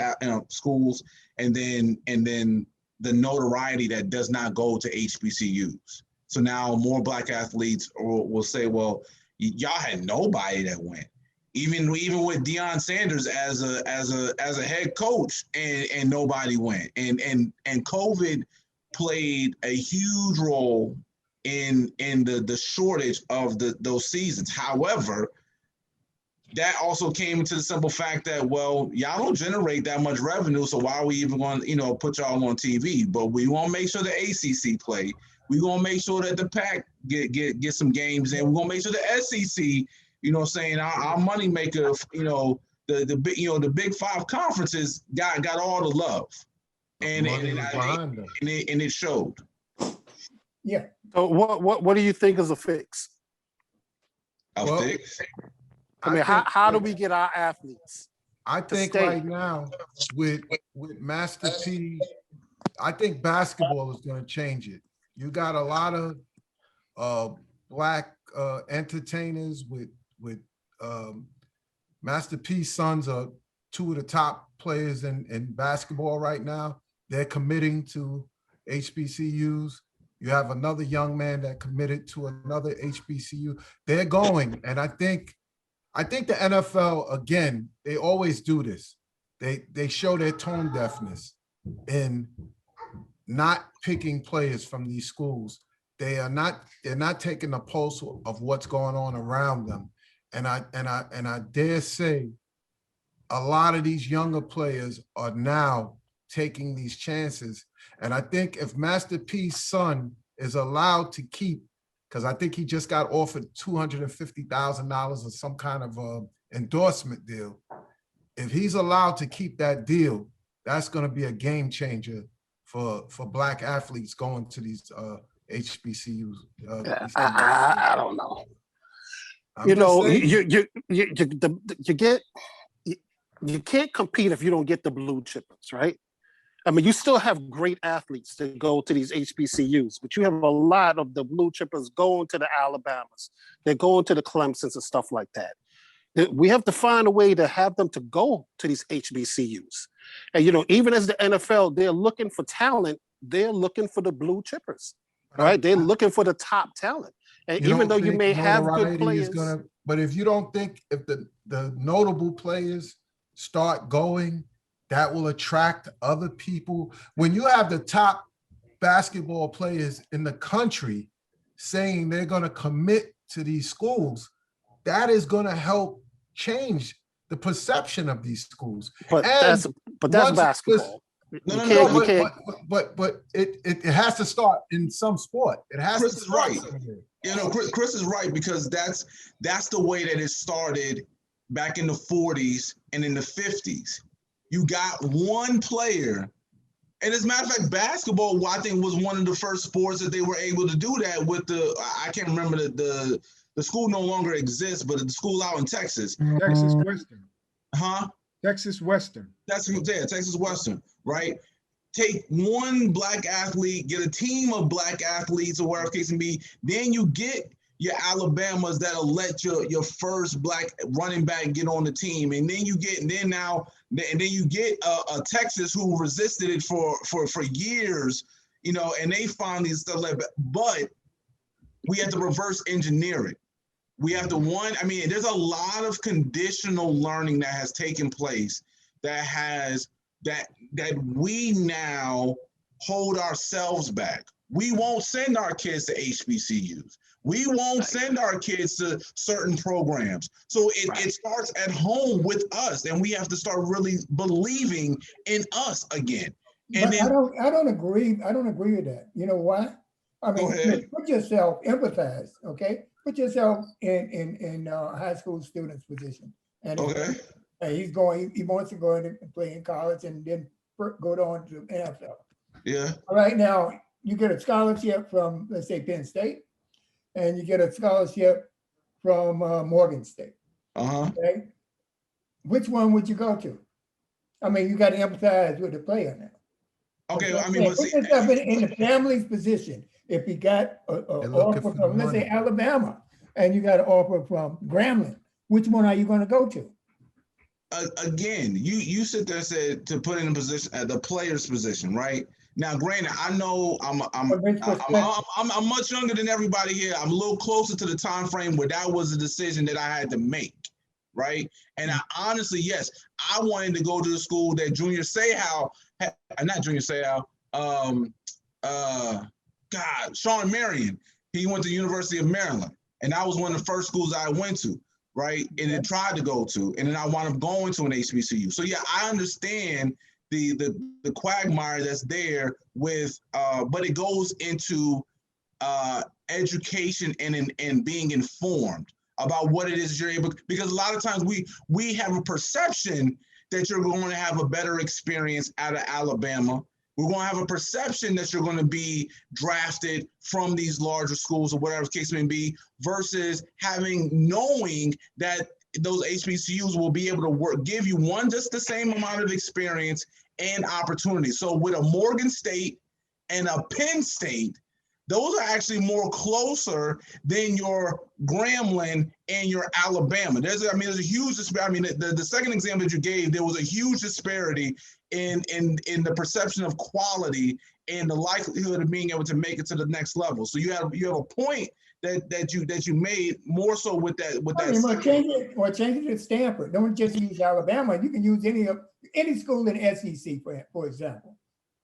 schools, and then the notoriety that does not go to HBCUs. So now more black athletes will say, well, y'all had nobody that went. Even with Deion Sanders as a head coach, and nobody went. And COVID played a huge role in the shortage of those seasons. However, that also came into the simple fact that, well, y'all don't generate that much revenue, so why are we even going to, put y'all on TV? But we want to make sure the ACC play. We want to make sure that the PAC get some games in. We're going to make sure the SEC, our money maker, the Big Five conferences got all the love, and it showed. Yeah. So what do you think is a fix? Fix? I mean, how do we get our athletes? I think right now with Master P, I think basketball is going to change it. You got a lot of black entertainers with Master P's sons are two of the top players in basketball right now. They're committing to HBCUs. You have another young man that committed to another HBCU. They're going, and I think the NFL, again, they always do this. They show their tone deafness in not picking players from these schools. They're not taking the pulse of what's going on around them. And I dare say a lot of these younger players are now taking these chances. And I think if Master P's son is allowed to keep, because I think he just got offered $250,000 or some kind of endorsement deal. If he's allowed to keep that deal, that's going to be a game changer for black athletes going to these HBCUs. I don't know. You can't compete if you don't get the blue chippers, right? I mean, you still have great athletes that go to these HBCUs, but you have a lot of the blue chippers going to the Alabamas. They're going to the Clemsons and stuff like that. We have to find a way to have them to go to these HBCUs. And, even as the NFL, they're looking for talent. They're looking for the blue chippers, right? They're looking for the top talent. And even though you may have good players. But if you don't think if the notable players start going, that will attract other people. When you have the top basketball players in the country saying they're going to commit to these schools, that is going to help change the perception of these schools. But And that's once- basketball. No, You can't. But it has to start in some sport. It has Chris to is start right. somewhere. You know, Chris is right, because that's the way that it started back in the 40s and in the 50s. You got one player, and as a matter of fact, basketball, I think, was one of the first sports that they were able to do that with. I can't remember the school no longer exists, but the school out in Texas. Texas Western. Huh? Texas Western. That's what I'm saying, Texas Western, right? Take one black athlete, get a team of black athletes, or whatever the case may be. Then you get your Alabamas that'll let your first black running back get on the team, and then you get a Texas who resisted it for years, you know, and they finally stuff like that. But we have to reverse engineer it. We have to there's a lot of conditional learning that has taken place that we now hold ourselves back. We won't send our kids to HBCUs. We won't send our kids to certain programs. So it starts at home with us, and we have to start really believing in us again. And but I don't agree. I don't agree with that. You know why? I mean, put yourself, empathize, okay? Put yourself in high school student's position. And he wants to go in and play in college and then go on to NFL. Yeah. All right, now you get a scholarship from, let's say, Penn State, and you get a scholarship from Morgan State. Okay? Which one would you go to? I mean, you got to empathize with the player now. Okay, put yourself in the family's position. If you got an offer from, let's say, Alabama, and you got an offer from Grambling, which one are you going to go to? Again, you sit there and said to put in a position at the player's position, right? Now, granted, I know I'm much younger than everybody here. I'm a little closer to the time frame where that was a decision that I had to make, right? And I honestly, yes, I wanted to go to the school that Junior Seau, not Junior Seau, Sean Marion. He went to the University of Maryland, and that was one of the first schools I went to, right? And then tried to go to, and then I wound up going to an HBCU. So yeah, I understand the quagmire that's there with, but it goes into education and being informed about what it is you're able, because a lot of times we have a perception that you're going to have a better experience out of Alabama. We're going to have a perception that you're going to be drafted from these larger schools or whatever the case may be, versus knowing that those HBCUs will be able to give you just the same amount of experience and opportunity. So with a Morgan State and a Penn State, those are actually more closer than your Grambling and your Alabama. There's a huge disparity. The second example that you gave, there was a huge disparity in the perception of quality and the likelihood of being able to make it to the next level. So you have a point that you made more so with that. Change it to Stanford. Don't just use Alabama. You can use any school in the SEC, for example.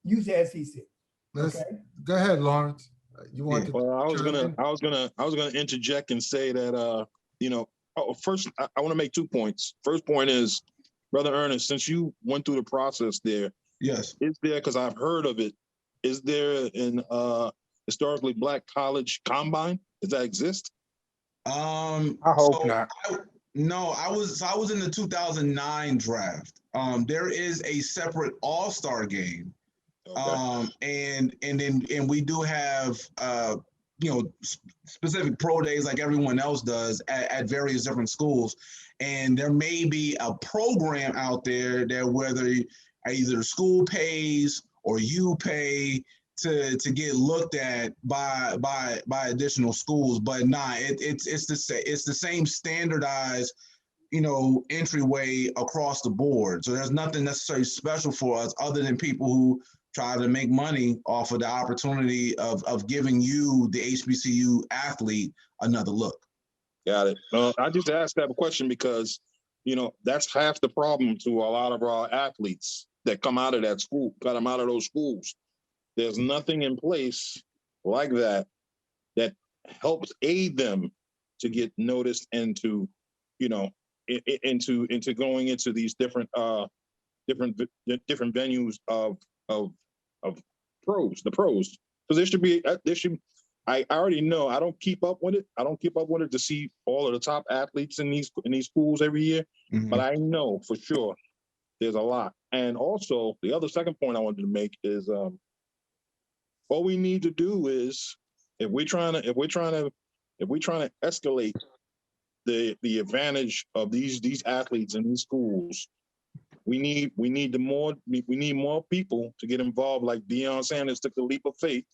Use the SEC. Okay? Go ahead, Lawrence. You want to? Well, I was gonna interject and say that first I want to make 2 points. First point is, Brother Ernest, since you went through the process there, yes, is there, because I've heard of it, is there an historically black college combine? Does that exist? I hope not. I was in the 2009 draft. There is a separate all-star game. Okay. And we do have specific pro days like everyone else does at various different schools, and there may be a program out there that whether either school pays or you pay to get looked at by additional schools, but it's the same standardized entryway across the board. So there's nothing necessarily special for us other than people who try to make money off of the opportunity of giving you, the HBCU athlete, another look. Got it. I just asked that question because, that's half the problem to a lot of our athletes that come out of that school, got them out of those schools. There's nothing in place like that helps aid them to get noticed and to, into going into these different venues of the pros, because I already know. I don't keep up with it. I don't keep up with it to see all of the top athletes in these schools every year, but I know for sure there's a lot. And also the second point I wanted to make is all we need to do is, if we're trying to escalate the advantage of these athletes in these schools, we need more people to get involved, like Deion Sanders took the leap of faith,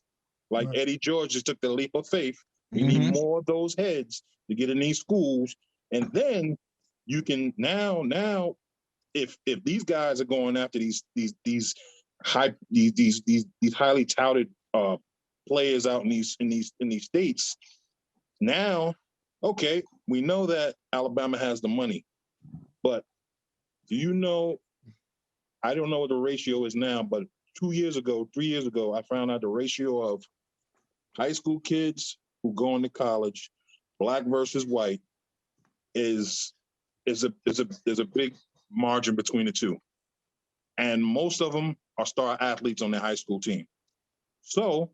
like Eddie George just took the leap of faith. We need more of those heads to get in these schools, and then you can now if these guys are going after these highly touted players out in these states, now, okay, we know that Alabama has the money, but do you know? I don't know what the ratio is now, but 3 years ago, I found out the ratio of high school kids who go into college, black versus white, is a big margin between the two, and most of them are star athletes on their high school team. So,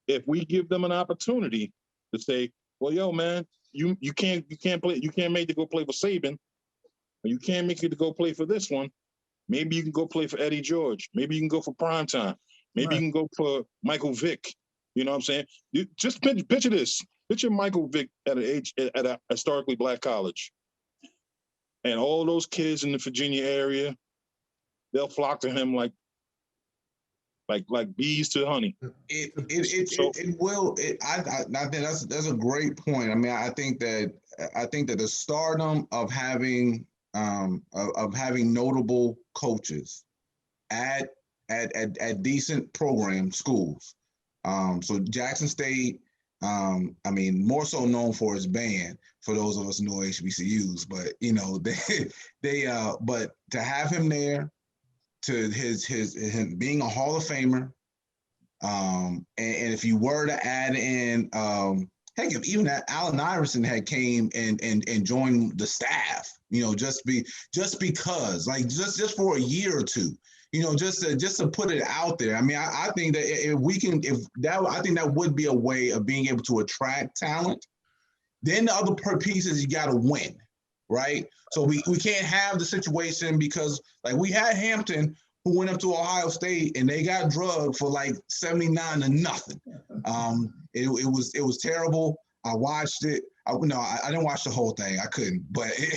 if we give them an opportunity to say, "Well, yo, man, you can't play, you can't make it go play for Saban, or you can't make it to go play for this one. Maybe you can go play for Eddie George. Maybe you can go for Primetime. Maybe you can go for Michael Vick." You know what I'm saying? You just picture this. Picture Michael Vick at a historically black college, and all those kids in the Virginia area, they'll flock to him like bees to honey. It will. I think that's a great point. I mean, I think that the stardom of having notable coaches at decent program schools. So Jackson State, I mean, more so known for its band, for those of us who know HBCUs, but you know, but to have him there, to him being a Hall of Famer, and if you were to add in, heck, if even that Allen Iverson had came and joined the staff, you know, just because, like, just for a year or two, you know, just to put it out there. I mean, I think that I think that would be a way of being able to attract talent. Then the other pieces, you got to win, right? So we can't have the situation, because like we had Hampton, who went up to Ohio State and they got drugged for like 79-0. It was terrible. I watched it. I didn't watch the whole thing. I couldn't, but it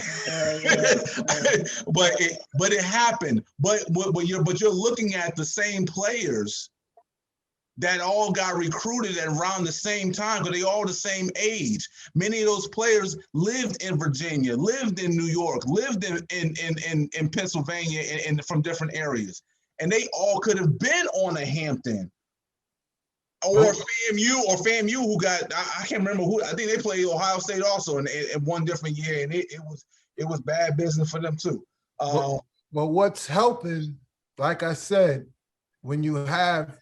happened. But you're looking at the same players that all got recruited at around the same time, because they all the same age. Many of those players lived in Virginia, lived in New York, lived in Pennsylvania, and from different areas. And they all could have been on a Hampton or FAMU, who got, I can't remember who, I think they played Ohio State also in one different year, and it was bad business for them too. Well, what's helping, like I said, when you have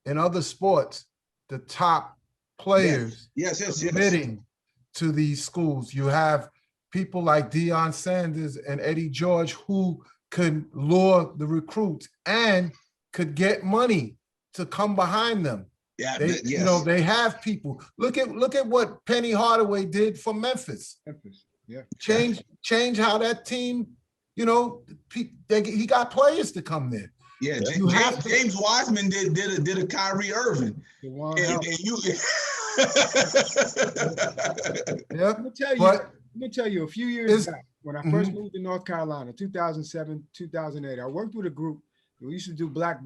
in other sports, the top players committing to these schools. You have people like Deion Sanders and Eddie George who could lure the recruits and could get money to come behind them. Yeah, you know, they have people. Look at what Penny Hardaway did for Memphis. Yeah. Change how that team, you know, he got players to come there. Yeah, James Wiseman did a Kyrie Irving. And you, Let me tell you, a few years back, when I first moved to North Carolina, 2007, 2008, I worked with a group. We used to do black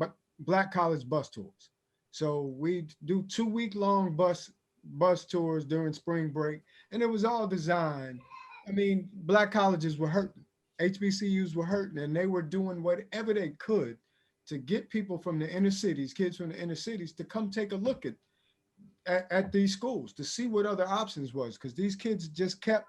college bus tours. So we do 2-week-long bus tours during spring break, and it was all designed. I mean, black colleges were hurting, HBCUs were hurting, and they were doing whatever they could to get people from the inner cities, kids from the inner cities, to come take a look at these schools, to see what other options was, because these kids just kept,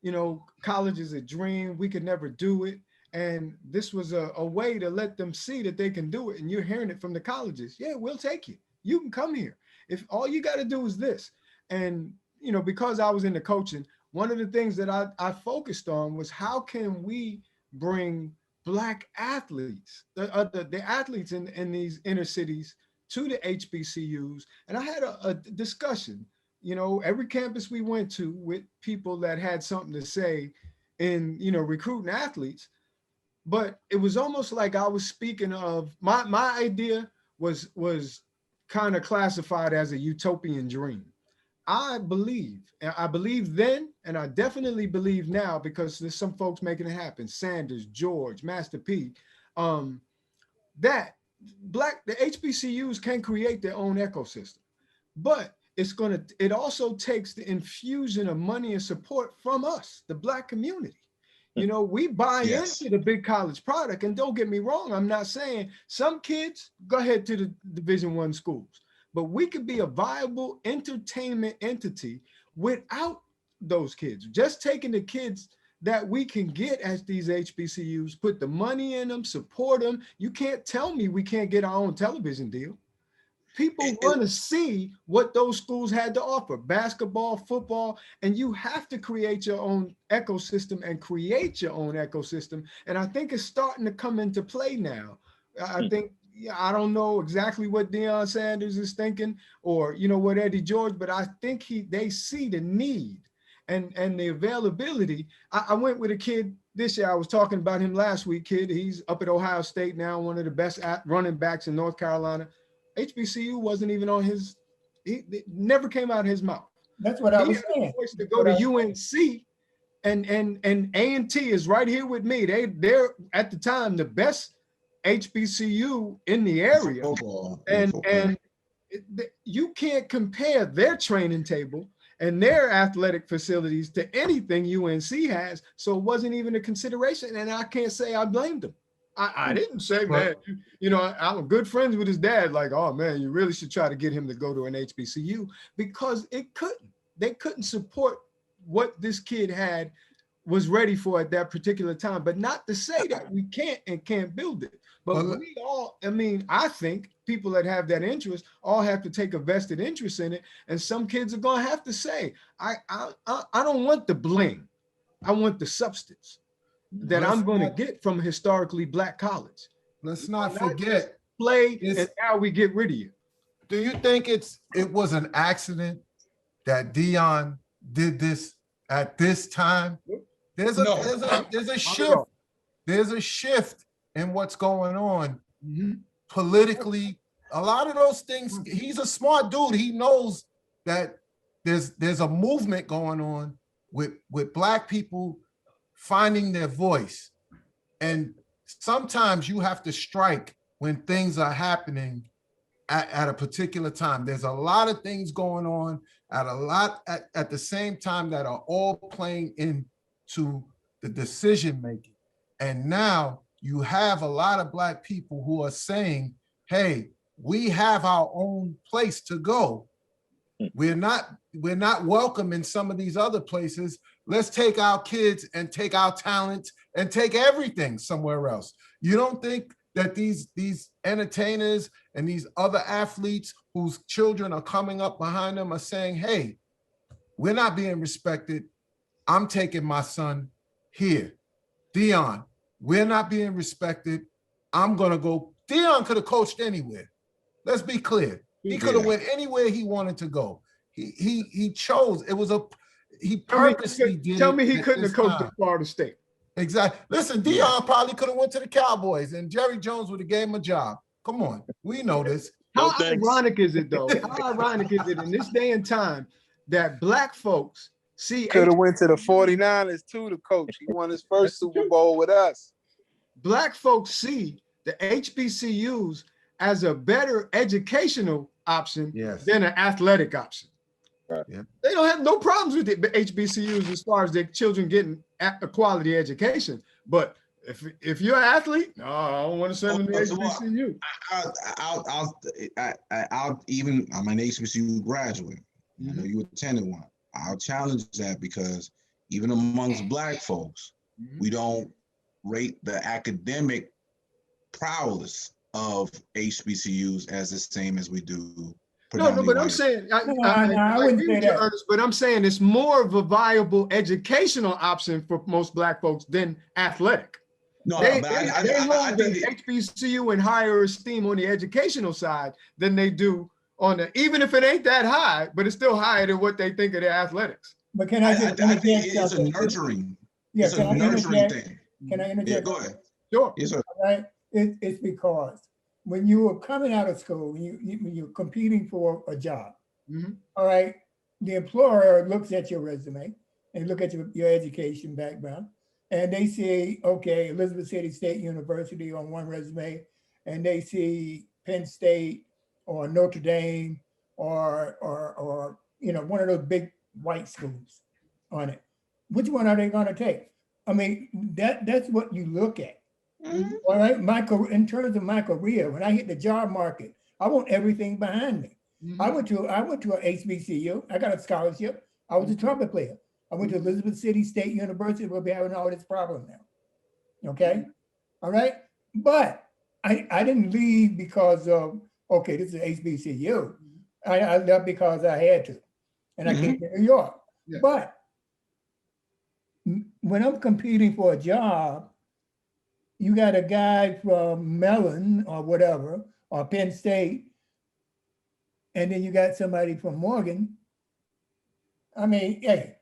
you know, college is a dream, we could never do it. And this was a way to let them see that they can do it. And you're hearing it from the colleges. Yeah, we'll take you. You can come here. If all you got to do is this. And, you know, because I was into coaching, one of the things that I focused on was how can we bring Black athletes, the athletes in these inner cities to the HBCUs. And I had a discussion, every campus we went to with people that had something to say in, recruiting athletes. But it was almost like I was speaking of my idea was kind of classified as a utopian dream. I believe then, and I definitely believe now because there's some folks making it happen. Sanders, George, Master P, that the HBCUs can create their own ecosystem, but it also takes the infusion of money and support from us, the Black community. We buy into the big college product, and don't get me wrong, I'm not saying some kids go ahead to the Division I schools, but we could be a viable entertainment entity without those kids. Just taking the kids that we can get at these HBCUs, put the money in them, support them. You can't tell me we can't get our own television deal. People want to see what those schools had to offer, basketball, football, and you have to create your own ecosystem and create your own ecosystem. And I think it's starting to come into play now. I think, I don't know exactly what Deion Sanders is thinking or, what Eddie George, but I think they see the need and the availability. I went with a kid this year. I was talking about him last week, kid. He's up at Ohio State now, one of the best running backs in North Carolina. HBCU wasn't even on it never came out of his mouth. That's what I was saying. To go to UNC and A&T is right here with me. They're at the time the best HBCU in the area. And you can't compare their training table and their athletic facilities to anything UNC has. So it wasn't even a consideration. And I can't say I blamed them. I didn't say, man, I'm good friends with his dad. Like, oh man, you really should try to get him to go to an HBCU because they couldn't support what this kid was ready for at that particular time. But not to say that we can't build it. But I think people that have that interest all have to take a vested interest in it. And some kids are gonna have to say, I don't want the bling, I want the substance that I'm going to get from a historically Black college. Let's not forget play and how we get rid of you. Do you think it was an accident that Deion did this at this time? There's a shift. There's a shift in what's going on politically. A lot of those things. He's a smart dude. He knows that there's a movement going on with Black people finding their voice. And sometimes you have to strike when things are happening at a particular time. There's a lot of things going on at the same time that are all playing into the decision making. And now you have a lot of Black people who are saying, hey, we have our own place to go. We're not welcome in some of these other places. Let's take our kids and take our talent and take everything somewhere else. You don't think that these entertainers and these other athletes whose children are coming up behind them are saying, hey, we're not being respected. I'm taking my son here. Deion, we're not being respected. I'm gonna go. Deion could have coached anywhere. Let's be clear. He could have went anywhere he wanted to go. He chose. It was he purposely did. Tell me he couldn't have coached at Florida State. Exactly. Listen, Deion probably could have went to the Cowboys and Jerry Jones would have gave him a job. Come on, we know this. How ironic is it though? How ironic is it in this day and time that Black folks see could have went to the 49ers too to coach. He won his first Super Bowl with us. Black folks see the HBCUs as a better educational option than an athletic option. Right. Yeah. They don't have no problems with the HBCUs as far as their children getting a quality education. But if you're an athlete, no, I don't want to send them to HBCU. I'm an HBCU graduate. I know you attended one. I'll challenge that because even amongst Black folks, we don't rate the academic prowess of HBCUs as the same as we do No, but I'm white. saying, I wouldn't agree say with you, that. Ernest, but I'm saying it's more of a viable educational option for most Black folks than athletic. No, They but I hold think the that, HBCU in higher esteem on the educational side than they do on the, even if it ain't that high, but it's still higher than what they think of their athletics. But can I just I think interject it's a something? nurturing. Yeah, It's a can I nurturing interject? thing. Can I Yeah, interject? go ahead. Sure. Yes, sir. Right? It's because when you are coming out of school, when you're competing for a job, Mhm. all right, the employer looks at your resume and look at your education background, and they see, okay, Elizabeth City State University on one resume, and they see Penn State or Notre Dame or one of those big white schools on it. Which one are they going to take? I mean, that's what you look at. Mhm. All right, in terms of my career, when I hit the job market, I want everything behind me. I went to a HBCU. I got a scholarship. I was a trumpet player. I went to Elizabeth City State University. We'll be having all this problem now. Okay, all right, but I didn't leave because of, okay, this is HBCU. I left because I had to, and I came to New York. Yeah. But when I'm competing for a job, you got a guy from Mellon or whatever, or Penn State, and then you got somebody from Morgan. I mean, hey,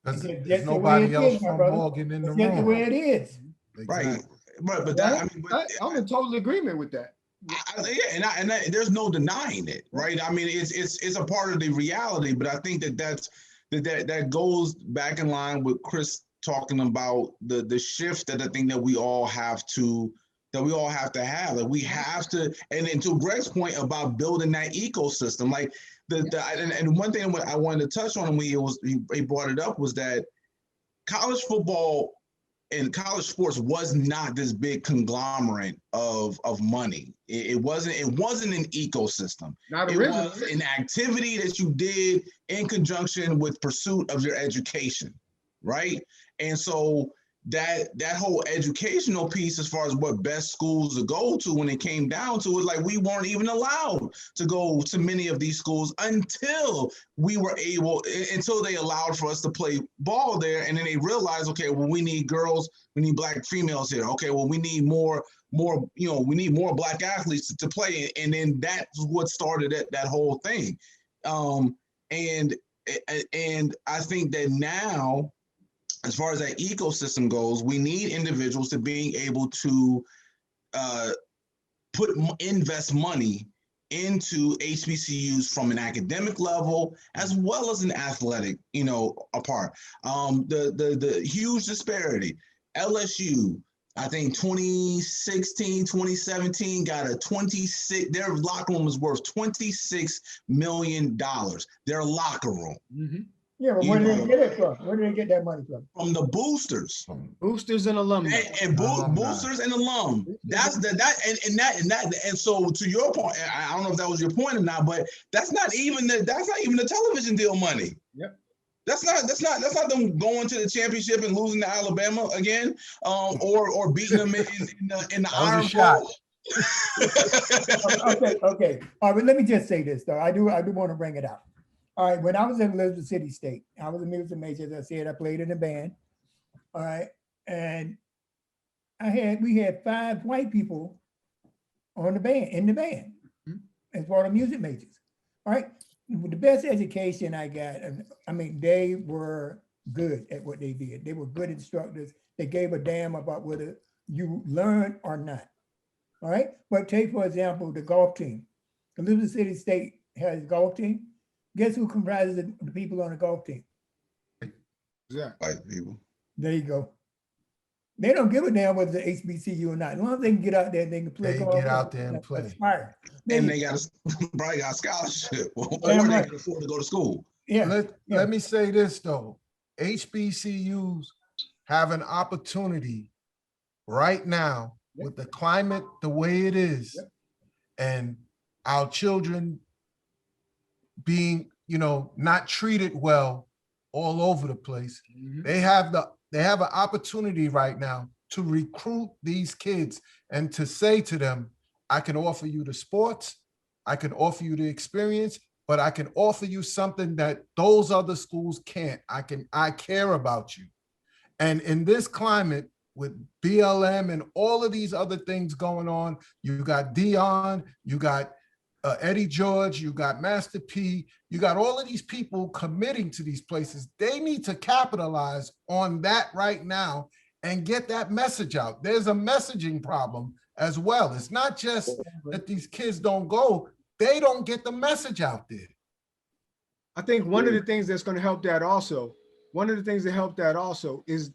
Because it's there's just the way nobody it else is, my from brother. Morgan in the It's just the way room. it is. Right. Exactly. But that, I mean, but I'm in total agreement with that. yeah, and there's no denying it, right? I mean, it's a part of the reality, but I think that goes back in line with Chris talking about the shift that I think that we all have to have. Like we have to, and then to Greg's point about building that ecosystem, like and one thing I wanted to touch on, and he brought it up, was that college football and college sports was not this big conglomerate of money. It wasn't an ecosystem. Not It originally. was an activity that you did in conjunction with pursuit of your education, right? And so that whole educational piece, as far as what best schools to go to, when it came down to it, like we weren't even allowed to go to many of these schools until they allowed for us to play ball there. And then they realized, okay, well, we need girls, we need Black females here. Okay, well, we need more, we need more Black athletes to play. And then that's what started that whole thing. And I think that now, as far as that ecosystem goes, we need individuals to being able to invest money into HBCUs from an academic level as well as an athletic, apart. The huge disparity. LSU, I think 2016, 2017 got their locker room was worth $26 million. Their locker room. Mm-hmm. Yeah, but where did they get it from? Where did they get that money from? From the boosters. Boosters and alumni. And boosters and alum. That's and so to your point, I don't know if that was your point or not, but that's not even the television deal money. Yep. That's not them going to the championship and losing to Alabama again, or beating them in the Iron Bowl. Okay. All right, let me just say this though. I do want to bring it out. All right, when I was at Elizabeth City State, I was a music major. As I said, I played in a band. All right, and we had 5 white people in the band as part of music majors. All right, the best education I got, I mean, they were good at what they did. They were good instructors. They gave a damn about whether you learn or not. All right, but take for example the golf team. Elizabeth City State has a golf team. Guess who comprises the people on the golf team? Yeah. White people. There you go. They don't give a damn whether it's HBCU or not. As long as they can get out there, they can play. They get out there and play. Aspire. And they probably got a scholarship, or they right. can afford to go to school. Yeah. Let me say this though. HBCUs have an opportunity right now with the climate the way it is, and our children being, not treated well all over the place. Mm-hmm. They have an opportunity right now to recruit these kids and to say to them, I can offer you the sports, I can offer you the experience, but I can offer you something that those other schools can't. I care about you. And in this climate with BLM and all of these other things going on, you got Dion, you got Eddie George, you got Master P, you got all of these people committing to these places. They need to capitalize on that right now and get that message out. There's a messaging problem as well. It's not just that these kids don't go, they don't get the message out there. I think one of the things that's going to help that also, is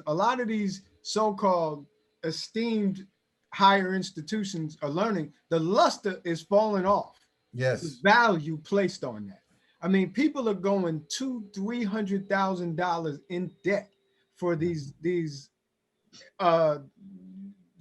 a lot of these so-called esteemed higher institutions of learning, the luster is falling off. Yes. The value placed on that. I mean, people are going $200,000-$300,000 in debt for these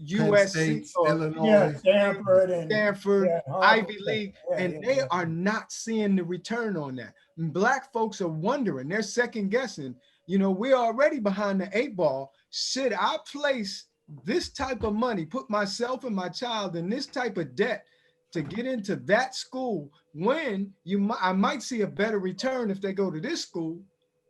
USC or Illinois, Stanford, Ivy League, and they are not seeing the return on that. And Black folks are wondering, they're second guessing, you know, we're already behind the 8 ball. Should I place this type of money, put myself and my child in this type of debt to get into that school when I might see a better return if they go to this school,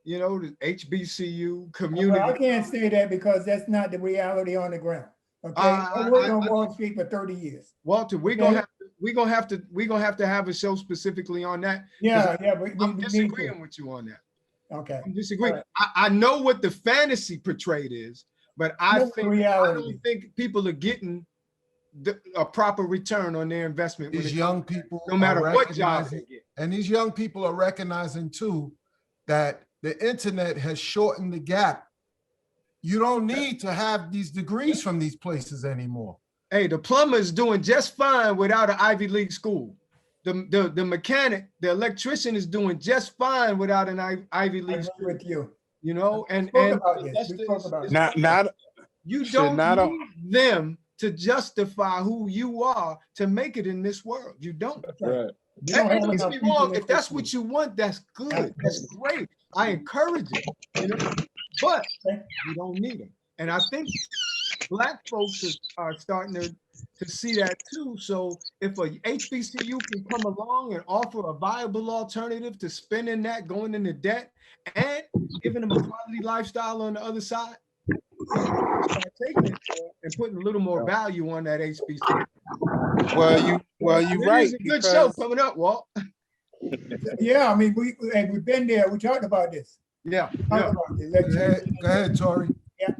you know, the HBCU community. Well, I can't say that because that's not the reality on the ground. Okay, I worked on Wall Street for 30 years. Walter, we're gonna have to have a show specifically on that. Yeah, I'm disagreeing with you on that. Okay, I'm disagreeing. Right. I know what the fantasy portrayed is, but I don't think people are getting a proper return on their investment. These young people, no matter what job they get. And these young people are recognizing too that the internet has shortened the gap. You don't need to have these degrees from these places anymore. Hey, the plumber is doing just fine without an Ivy League school. The mechanic, the electrician is doing just fine without an Ivy League school. With you, you know, and you don't need them to justify who you are to make it in this world. You don't. Right. That makes me wrong. If that's what you want, that's good. That's great. I encourage it. You know, but you don't need them. And I think Black folks are starting to see that too. So if a HBCU can come along and offer a viable alternative to spending that, going into debt, and giving them a quality lifestyle on the other side, start taking it and putting a little more value on that HBCU. Well, you're right. It's a good show coming up, Walt. Yeah, I mean, we've been there. We talked about this. Yeah. Go ahead, Tori. Yeah.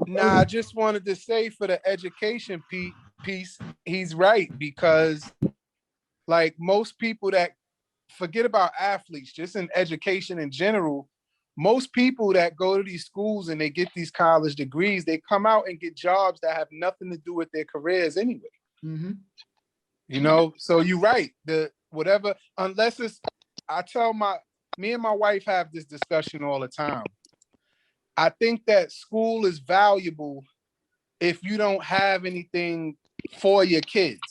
Nah, I just wanted to say for the education piece, he's right, because like most people that forget about athletes, just in education in general, most people that go to these schools and they get these college degrees, they come out and get jobs that have nothing to do with their careers anyway. Mm-hmm. You know, so you're right. Unless it's, me and my wife have this discussion all the time. I think that school is valuable if you don't have anything for your kids.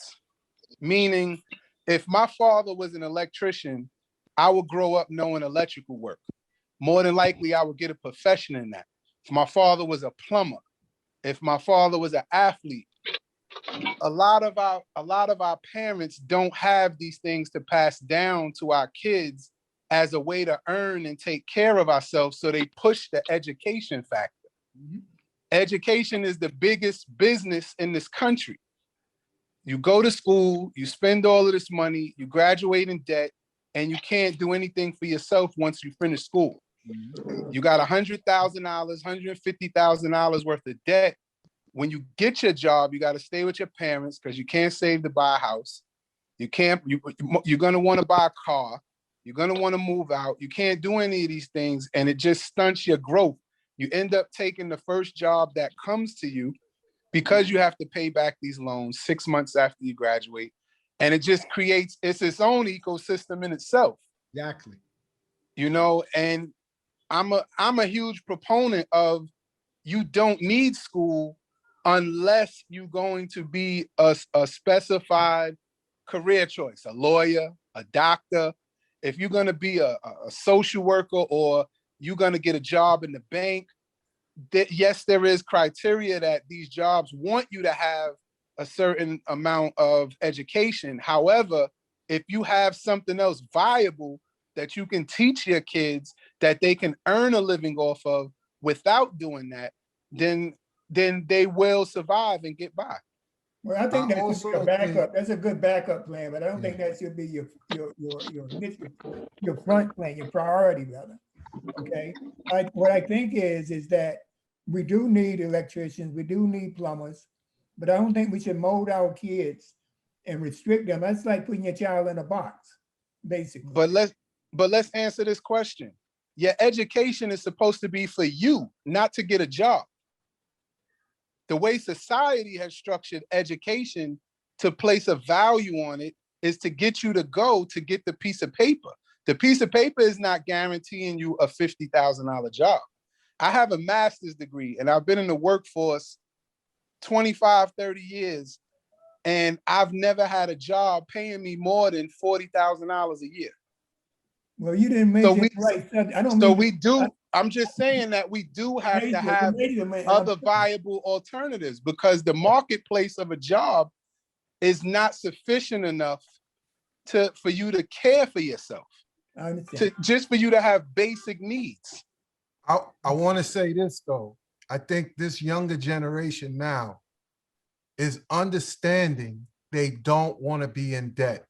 Meaning, if my father was an electrician, I would grow up knowing electrical work. More than likely, I would get a profession in that. If my father was a plumber, if my father was an athlete, a lot of our parents don't have these things to pass down to our kids as a way to earn and take care of ourselves. So they push the education factor. Mm-hmm. Education is the biggest business in this country. You go to school, you spend all of this money, you graduate in debt, and you can't do anything for yourself once you finish school. You got $100,000, $150,000 worth of debt. When you get your job, you got to stay with your parents because you can't save to buy a house. You're going to want to buy a car. You're going to want to move out. You can't do any of these things, and it just stunts your growth. You end up taking the first job that comes to you because you have to pay back these loans 6 months after you graduate. And it just creates, it's its own ecosystem in itself. Exactly. You know, and I'm a huge proponent of you don't need school unless you're going to be a specified career choice, a lawyer, a doctor. If you're going to be a social worker or you're going to get a job in the bank, yes, there is criteria that these jobs want you to have a certain amount of education. However, if you have something else viable that you can teach your kids that they can earn a living off of without doing that, then they will survive and get by. Well, I think I that should be a also backup. think- That's a good backup plan, but I don't think Yeah. that should be your front plan, your priority rather. Okay. What I think is that we do need electricians, we do need plumbers, but I don't think we should mold our kids and restrict them. That's like putting your child in a box, basically. But let's answer this question. Your education is supposed to be for you, not to get a job. The way society has structured education to place a value on it is to get you to go to get the piece of paper. The piece of paper is not guaranteeing you a $50,000 job. I have a master's degree and I've been in the workforce 25, 30 years, and I've never had a job paying me more than $40,000 a year. Well, you didn't mention the right subject. I don't So mean we do, I'm just saying that we do have to have other viable alternatives because the marketplace of a job is not sufficient enough for you to care for yourself, I understand. just for you to have basic needs. I want to say this though. I think this younger generation now is understanding they don't want to be in debt.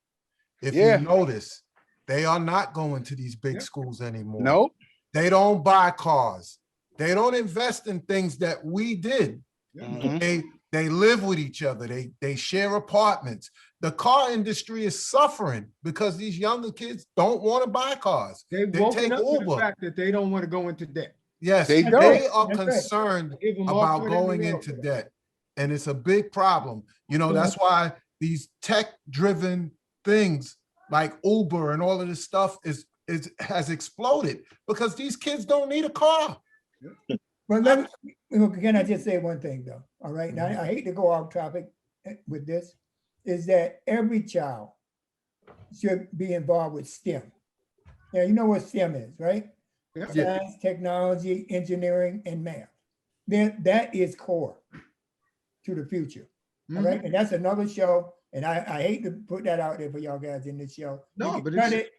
If Yeah. you notice, they are not going to these big schools anymore. Nope. They don't buy cars. They don't invest in things that we did. Mhm. They live with each other. They share apartments. The car industry is suffering because these younger kids don't want to buy cars. They've They woken take up to the Uber. fact that they don't want to go into debt. Yes, They they don't. are That's right. concerned Give them all about credit in the going world into for that. debt. And it's a big problem. You know, that's why these tech-driven things like Uber and all of this stuff has exploded because these kids don't need a car. But can I just say one thing though? All right. Now I hate to go off topic with this, is that every child should be involved with STEM. Now you know what STEM is, right? Yeah. Science, technology, engineering, and math. Then that is core to the future. All right. And that's another show. And I hate to put that out there for y'all guys in this show. No, You can but cut it's- it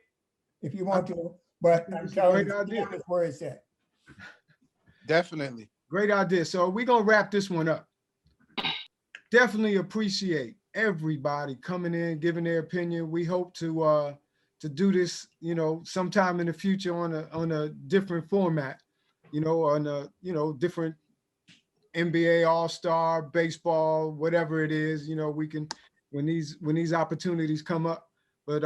if you want to, but I'm it's a telling great you, idea. STEM is where it's at. Definitely. Great idea. So we're gonna wrap this one up. Definitely appreciate everybody coming in, giving their opinion. We hope to do this, you know, sometime in the future on a different format, you know, on a, you know, different NBA All-Star, baseball, whatever it is, you know, we can when these opportunities come up. But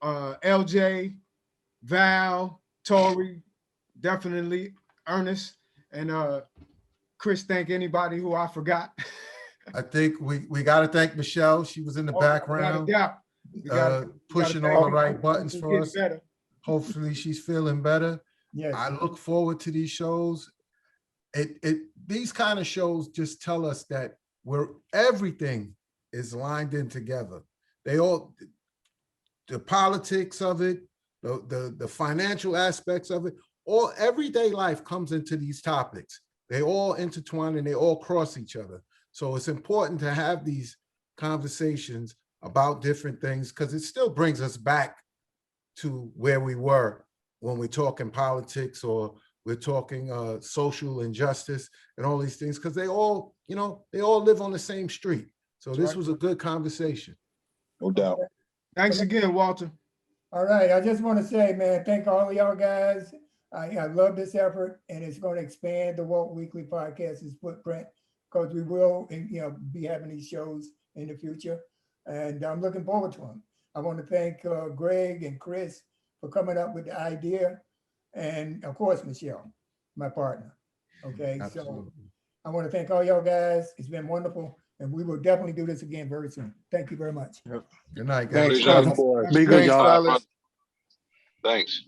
LJ, Val, Tori, definitely Ernest, and Chris, thank anybody who I forgot. I think we got to thank Michelle. She was in the background, pushing all the right buttons for us. Better. Hopefully she's feeling better. Yes. I look forward to these shows. These kind of shows just tell us that everything is lined in together. The politics of it, the financial aspects of it, all everyday life comes into these topics. They all intertwine and they all cross each other. So it's important to have these conversations about different things because it still brings us back to where we were when we're talking politics or we're talking social injustice and all these things, because they all live on the same street. So this was a good conversation. No doubt. Thanks again, Walter. All right. I just want to say, man, thank all of y'all guys. I love this effort, and it's going to expand the Walt Weekly Podcast's footprint because we will, be having these shows in the future, and I'm looking forward to them. I want to thank Greg and Chris for coming up with the idea, and of course, Michelle, my partner. Okay, Absolutely. So I want to thank all y'all guys. It's been wonderful, and we will definitely do this again very soon. Thank you very much. Good night, guys. Thanks, Thanks, fellas. boys. Be good, Thanks, y'all. fellas. Thanks.